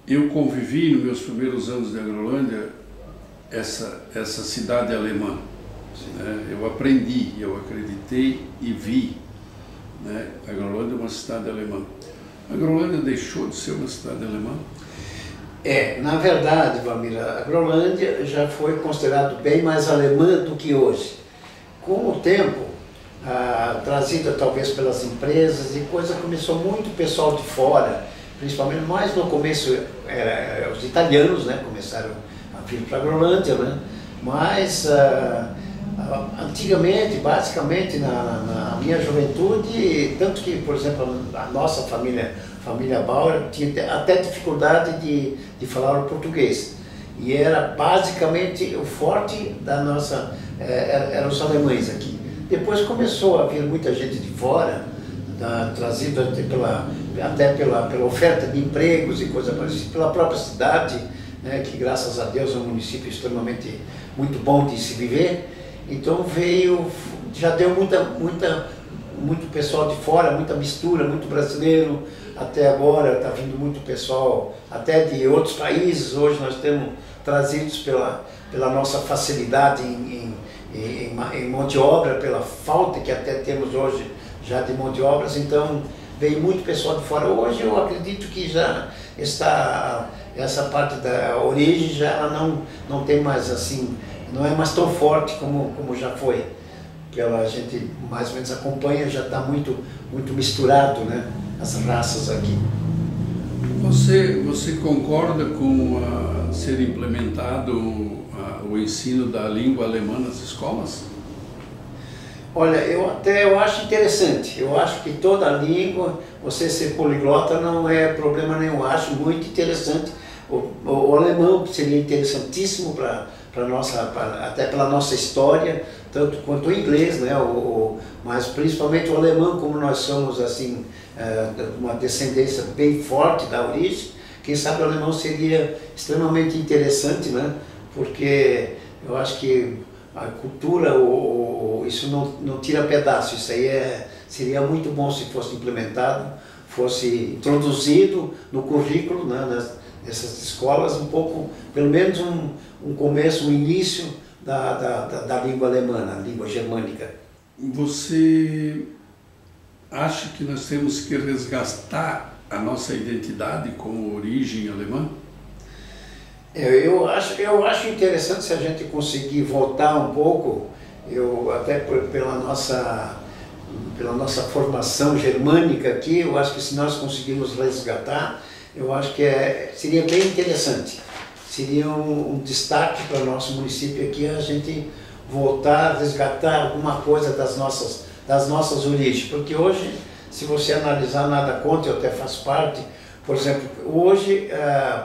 Eu convivi nos meus primeiros anos de Agrolândia essa cidade alemã. Né? Eu aprendi, eu acreditei e vi. Né? Agrolândia é uma cidade alemã. Agrolândia deixou de ser uma cidade alemã? Na verdade, Valmir, a Agrolândia já foi considerado bem mais alemã do que hoje. Com o tempo, trazida talvez pelas empresas e coisa, começou muito pessoal de fora, principalmente mais no começo, os italianos, né, começaram a vir para a Agrolândia, né? Mas antigamente, basicamente na minha juventude, tanto que, por exemplo, a nossa família Bauer tinha até dificuldade de falar o português. E era basicamente o forte da nossa, eram os alemães aqui. Depois começou a vir muita gente de fora, trazida até pela oferta de empregos e coisa parecida, pela própria cidade, né, que graças a Deus é um município extremamente muito bom de se viver. Então já deu muito pessoal de fora, muita mistura, muito brasileiro. Até agora está vindo muito pessoal, até de outros países. Hoje nós temos trazidos pela nossa facilidade em mão de obra, pela falta que até temos hoje já de mão de obras. Então veio muito pessoal de fora. Hoje eu acredito que já essa parte da origem já ela não tem mais assim, não é mais tão forte como já foi. A gente mais ou menos acompanha, já está muito misturado, né, as raças aqui. Você concorda com ser implementado o ensino da língua alemã nas escolas? Olha, eu acho interessante. Eu acho que toda língua, você ser poliglota não é problema nenhum. Eu acho muito interessante. O alemão seria interessantíssimo até pela nossa história, tanto quanto o inglês, né? Mas principalmente o alemão, como nós somos assim, uma descendência bem forte da origem, quem sabe o alemão seria extremamente interessante, né? Porque eu acho que a cultura, isso não tira pedaço, isso aí seria muito bom se fosse implementado, fosse introduzido no currículo, né, nessas escolas, um pouco, pelo menos um começo, um início da língua alemã, a língua germânica. Você acha que nós temos que resgatar a nossa identidade como origem alemã? Eu acho interessante se a gente conseguir voltar um pouco, até pela nossa formação germânica aqui, eu acho que se nós conseguirmos resgatar, eu acho que seria bem interessante. Seria um destaque para o nosso município aqui, a gente voltar a resgatar alguma coisa das nossas origens. Porque hoje, se você analisar, nada contra, eu até faço parte, por exemplo, hoje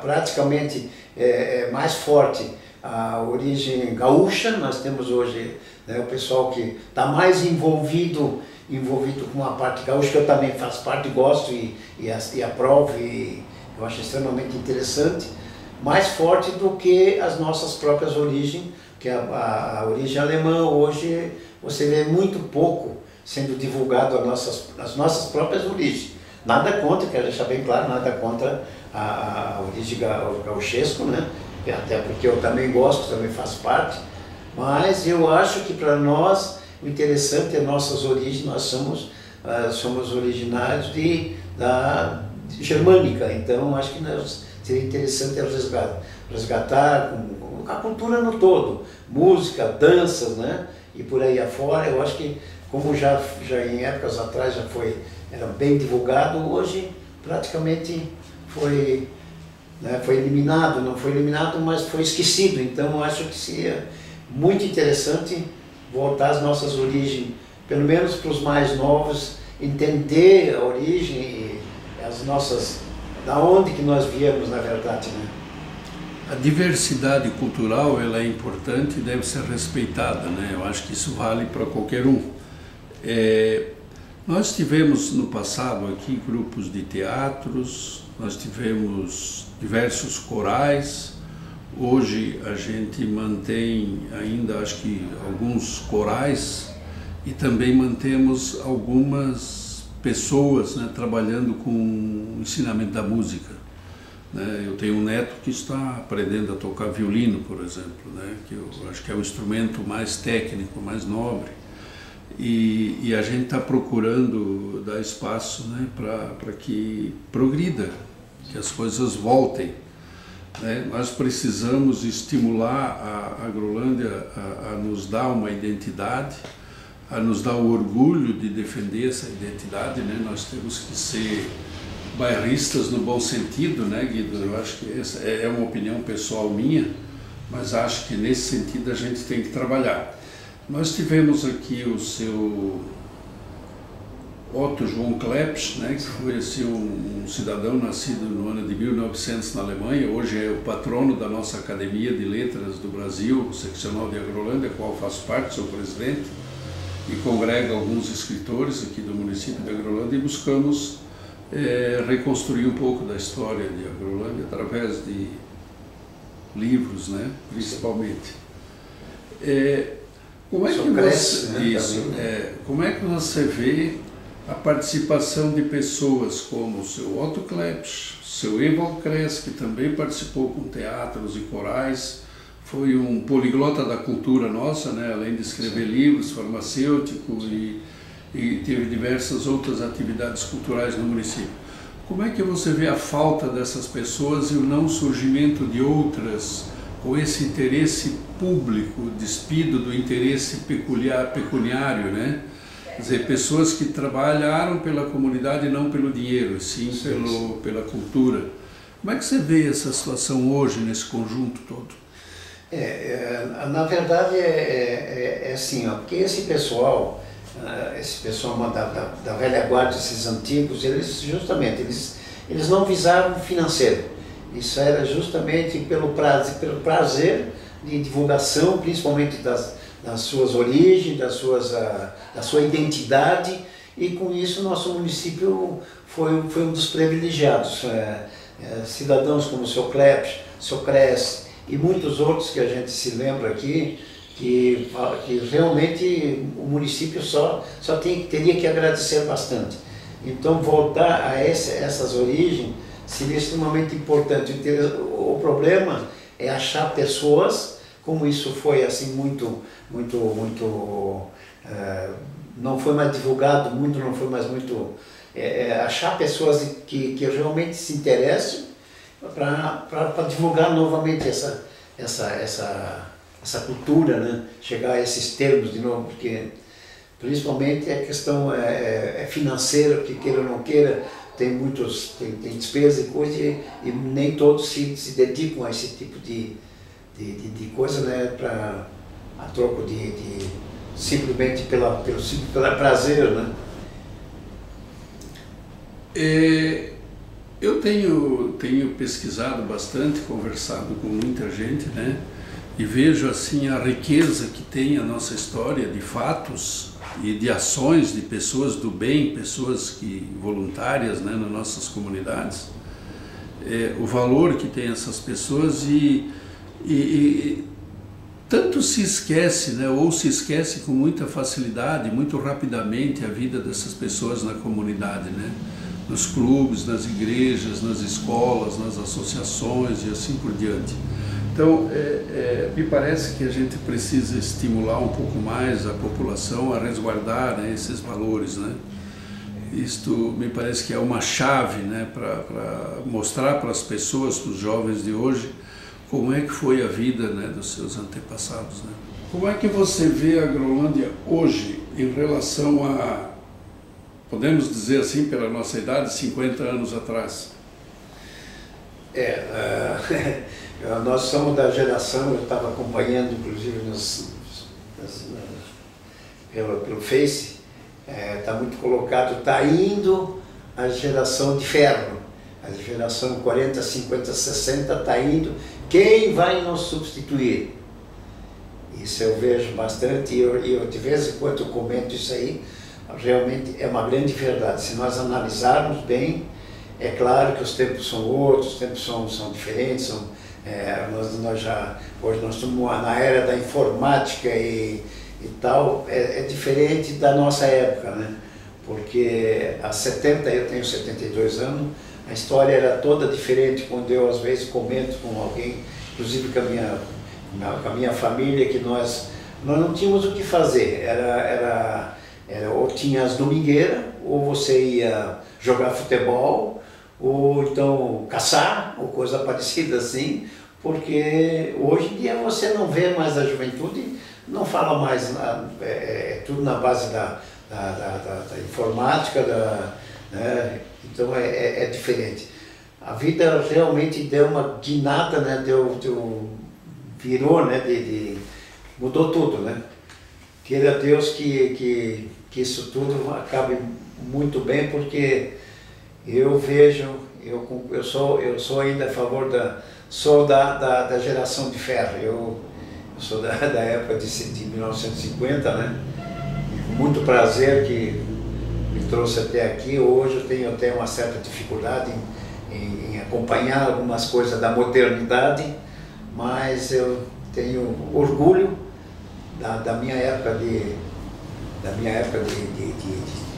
praticamente é mais forte a origem gaúcha. Nós temos hoje, né, o pessoal que está mais envolvido com a parte gaúcha, que eu também faço parte, gosto e aprovo, e eu acho extremamente interessante. mais forte do que as nossas próprias origens, que a origem alemã hoje você vê muito pouco sendo divulgado as nossas próprias origens. Nada contra, quero deixar bem claro, nada contra a origem gauchesca, né? Até porque eu também gosto, também faço parte, mas eu acho que para nós o interessante é nossas origens. Nós somos originários da germânica, então acho que seria interessante resgatar a cultura no todo, música, danças, né? E por aí afora. Eu acho que, como já em épocas atrás era bem divulgado, hoje praticamente foi eliminado, não foi eliminado, mas foi esquecido. Então eu acho que seria muito interessante voltar às nossas origens, pelo menos para os mais novos, entender a origem e da onde que nós viemos, na verdade, né? A diversidade cultural, ela é importante e deve ser respeitada, né? Eu acho que isso vale para qualquer um. Nós tivemos no passado aqui grupos de teatros, nós tivemos diversos corais. Hoje a gente mantém ainda, acho que, alguns corais e também mantemos algumas pessoas, né, trabalhando com o ensinamento da música. Né? Eu tenho um neto que está aprendendo a tocar violino, por exemplo, né, que eu acho que é o instrumento mais técnico, mais nobre. E a gente está procurando dar espaço, né, para que progrida, que as coisas voltem. Né? Nós precisamos estimular a Agrolândia a nos dar uma identidade, a nos dar o orgulho de defender essa identidade. Né? Nós temos que ser bairristas no bom sentido, né, Guido? Eu acho que essa é uma opinião pessoal minha, mas acho que nesse sentido a gente tem que trabalhar. Nós tivemos aqui o seu Otto João Cleps, né, que foi assim, um cidadão nascido no ano de 1900 na Alemanha. Hoje é o patrono da nossa Academia de Letras do Brasil, seccional de Agrolândia, a qual faço parte, sou presidente, e congrega alguns escritores aqui do município de Agrolândia, e buscamos reconstruir um pouco da história de Agrolândia através de livros, né, principalmente. Como é que você vê a participação de pessoas como o seu Otto Cleps, o seu Ewald Kress, que também participou com teatros e corais, foi um poliglota da cultura nossa, né? Além de escrever livros, farmacêutico e teve diversas outras atividades culturais no município. Como é que você vê a falta dessas pessoas e o não surgimento de outras com esse interesse público, despido do interesse pecuniário, né? Quer dizer, pessoas que trabalharam pela comunidade não pelo dinheiro, sim pela cultura. Como é que você vê essa situação hoje, nesse conjunto todo? Na verdade é assim, ó, porque esse pessoal da velha guarda, esses antigos, eles não visaram financeiro. Isso era justamente pelo prazer de divulgação, principalmente das suas origens, da sua identidade, e com isso nosso município foi um dos privilegiados. Cidadãos como o seu Cleps, o seu Kress e muitos outros que a gente se lembra aqui, que realmente o município só teria que agradecer bastante. Então voltar a essas origens seria extremamente importante. O problema é achar pessoas, como isso foi assim não foi mais divulgado, não foi mais muito, achar pessoas que realmente se interessem para divulgar novamente essa cultura, né? Chegar a esses termos de novo, porque principalmente a questão financeira, que queira ou não queira, tem despesa e coisa, e nem todos se dedicam a esse tipo de coisa, né, a troco simplesmente pelo prazer, né? Eu tenho pesquisado bastante, conversado com muita gente, né, e vejo assim a riqueza que tem a nossa história de fatos e de ações de pessoas do bem, pessoas voluntárias, né, nas nossas comunidades. o valor que tem essas pessoas e tanto se esquece, né, ou se esquece com muita facilidade, muito rapidamente a vida dessas pessoas na comunidade, né? Nos clubes, nas igrejas, nas escolas, nas associações e assim por diante. Então, me parece que a gente precisa estimular um pouco mais a população a resguardar, né, esses valores, né? Isto me parece que é uma chave, né, para mostrar para as pessoas, para os jovens de hoje, como é que foi a vida, né, dos seus antepassados, né? Como é que você vê a Agrolândia hoje em relação a, podemos dizer assim, pela nossa idade, 50 anos atrás? Nós somos da geração, eu estava acompanhando inclusive pelo Face, está muito colocado, está indo a geração de ferro, a geração 40, 50, 60 está indo, quem vai nos substituir? Isso eu vejo bastante e eu de vez em quando quando isso aí, realmente é uma grande verdade. Se nós analisarmos bem, é claro que os tempos são outros, os tempos são diferentes, hoje nós estamos na era da informática e tal, é diferente da nossa época, né? Porque há 70, eu tenho 72 anos, a história era toda diferente, quando eu às vezes comento com alguém, inclusive com a minha família, que nós não tínhamos o que fazer, ou tinha as domingueiras, ou você ia jogar futebol, ou então caçar, ou coisa parecida assim, porque hoje em dia você não vê mais a juventude, não fala mais, tudo na base da informática, né? Então é diferente. A vida realmente deu uma guinada, né? Virou, né? Mudou tudo, né? Queira Deus que isso tudo acabe muito bem, porque eu vejo, eu sou ainda a favor sou da geração de ferro, eu sou da época de 1950, né? E com muito prazer que me trouxe até aqui. Hoje eu tenho até uma certa dificuldade em acompanhar algumas coisas da modernidade, mas eu tenho orgulho da minha época de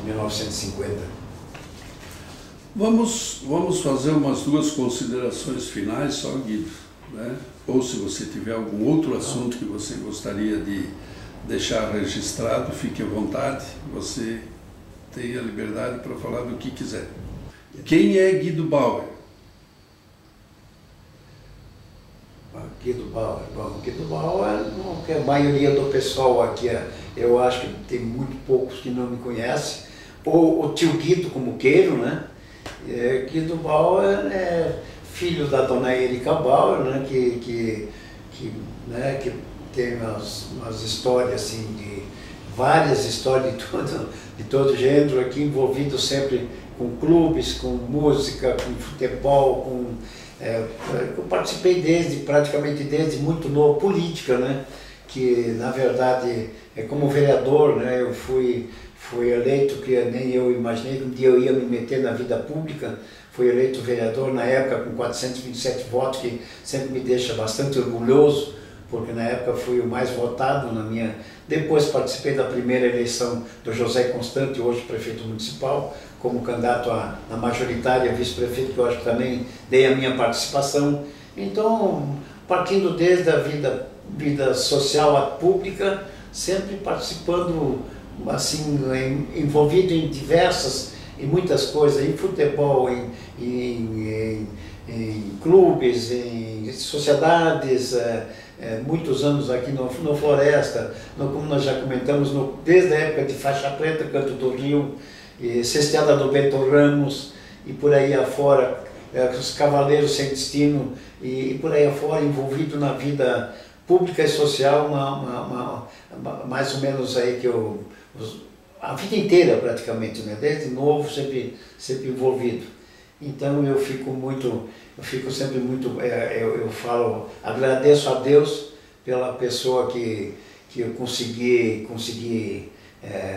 1950. Vamos fazer umas duas considerações finais só, Guido, né? Ou se você tiver algum outro assunto que você gostaria de deixar registrado, fique à vontade, você tem a liberdade para falar do que quiser. Quem é Guido Bauer? Guido Bauer, bom, Guido Bauer, a maioria do pessoal aqui, eu acho que tem muito poucos que não me conhecem, ou o tio Guido, como queiram, né? Guido Bauer é filho da dona Erika Bauer, né? Que tem umas histórias assim, várias histórias de todo gênero aqui, envolvido sempre com clubes, com música, com futebol, eu participei praticamente desde muito novo, política, né? Que na verdade, como vereador, né? Eu fui eleito, que nem eu imaginei que um dia eu ia me meter na vida pública. Fui eleito vereador na época com 427 votos, que sempre me deixa bastante orgulhoso, porque na época fui o mais votado na minha... Depois participei da primeira eleição do José Constante, hoje prefeito municipal, como candidato na majoritária vice-prefeito, que eu acho que também dei a minha participação. Então, partindo desde a vida social à pública, sempre participando, assim, envolvido em muitas coisas, em futebol, em clubes, em sociedades, muitos anos aqui no Floresta, como nós já comentamos, desde a época de Faixa Preta, Canto do Rio, Cesteada do Bento Ramos, e por aí afora, os Cavaleiros Sem Destino, e por aí afora, envolvido na vida pública e social, mais ou menos aí que a vida inteira praticamente, né? Desde novo, sempre envolvido. Então eu fico sempre muito, eu falo, agradeço a Deus pela pessoa que eu consegui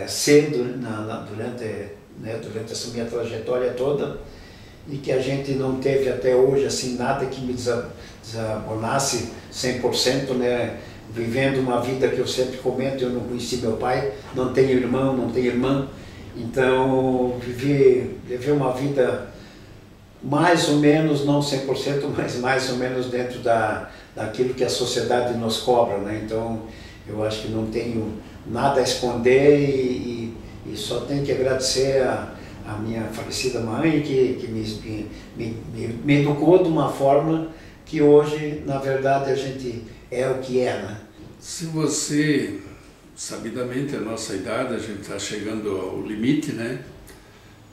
ser durante essa minha trajetória toda, e que a gente não teve até hoje assim nada que me desabonasse 100%, né? Vivendo uma vida que eu sempre comento, eu não conheci meu pai, não tenho irmão, não tenho irmã, então viver uma vida mais ou menos, não 100%, mas mais ou menos dentro daquilo que a sociedade nos cobra, né? Então eu acho que não tenho nada a esconder e só tenho que agradecer a minha falecida mãe, que me educou de uma forma que hoje, na verdade, a gente é o que é, né? Se você, sabidamente, a nossa idade, a gente está chegando ao limite, né?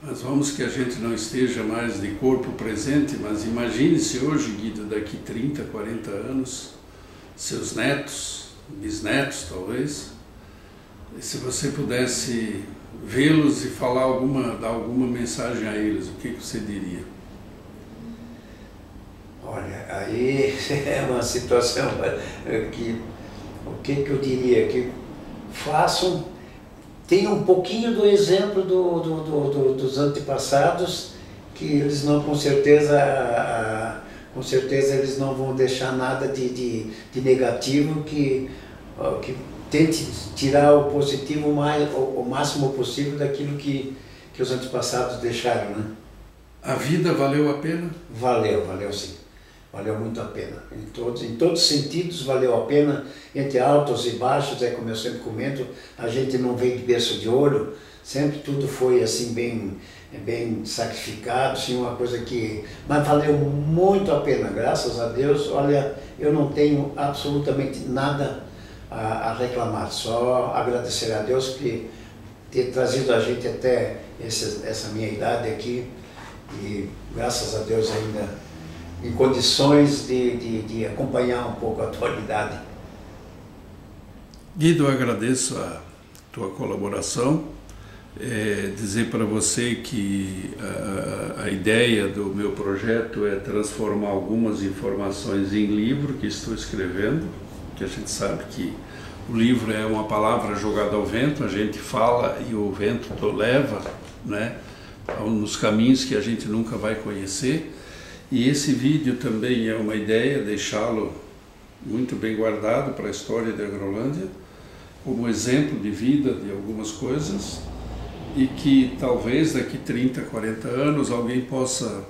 Mas vamos que a gente não esteja mais de corpo presente, mas imagine-se hoje, Guido, daqui 30, 40 anos, seus netos, bisnetos talvez, e se você pudesse vê-los e dar alguma mensagem a eles, o que você diria? Olha, aí é uma situação que, o que eu diria? Que façam, tenham um pouquinho do exemplo dos antepassados, que eles não, com certeza eles não vão deixar nada de negativo, que tente tirar o positivo o máximo possível daquilo que os antepassados deixaram, né? A vida valeu a pena? Valeu sim. Valeu muito a pena. Em todos os sentidos valeu a pena, entre altos e baixos, é como eu sempre comento, a gente não veio de berço de ouro, sempre tudo foi assim bem sacrificado, assim, uma coisa que... Mas valeu muito a pena, graças a Deus. Olha, eu não tenho absolutamente nada a reclamar, só agradecer a Deus por ter trazido a gente até essa minha idade aqui, e graças a Deus ainda em condições de acompanhar um pouco a atualidade. Guido, eu agradeço a tua colaboração, dizer para você que a ideia do meu projeto é transformar algumas informações em livro que estou escrevendo, que a gente sabe que o livro é uma palavra jogada ao vento, a gente fala e o vento leva, né, nos caminhos que a gente nunca vai conhecer. E esse vídeo também é uma ideia, deixá-lo muito bem guardado para a história da Agrolândia, como exemplo de vida de algumas coisas, e que talvez daqui 30, 40 anos alguém possa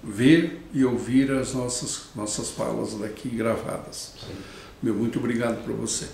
ver e ouvir as nossas falas daqui gravadas. Sim. Meu muito obrigado para você.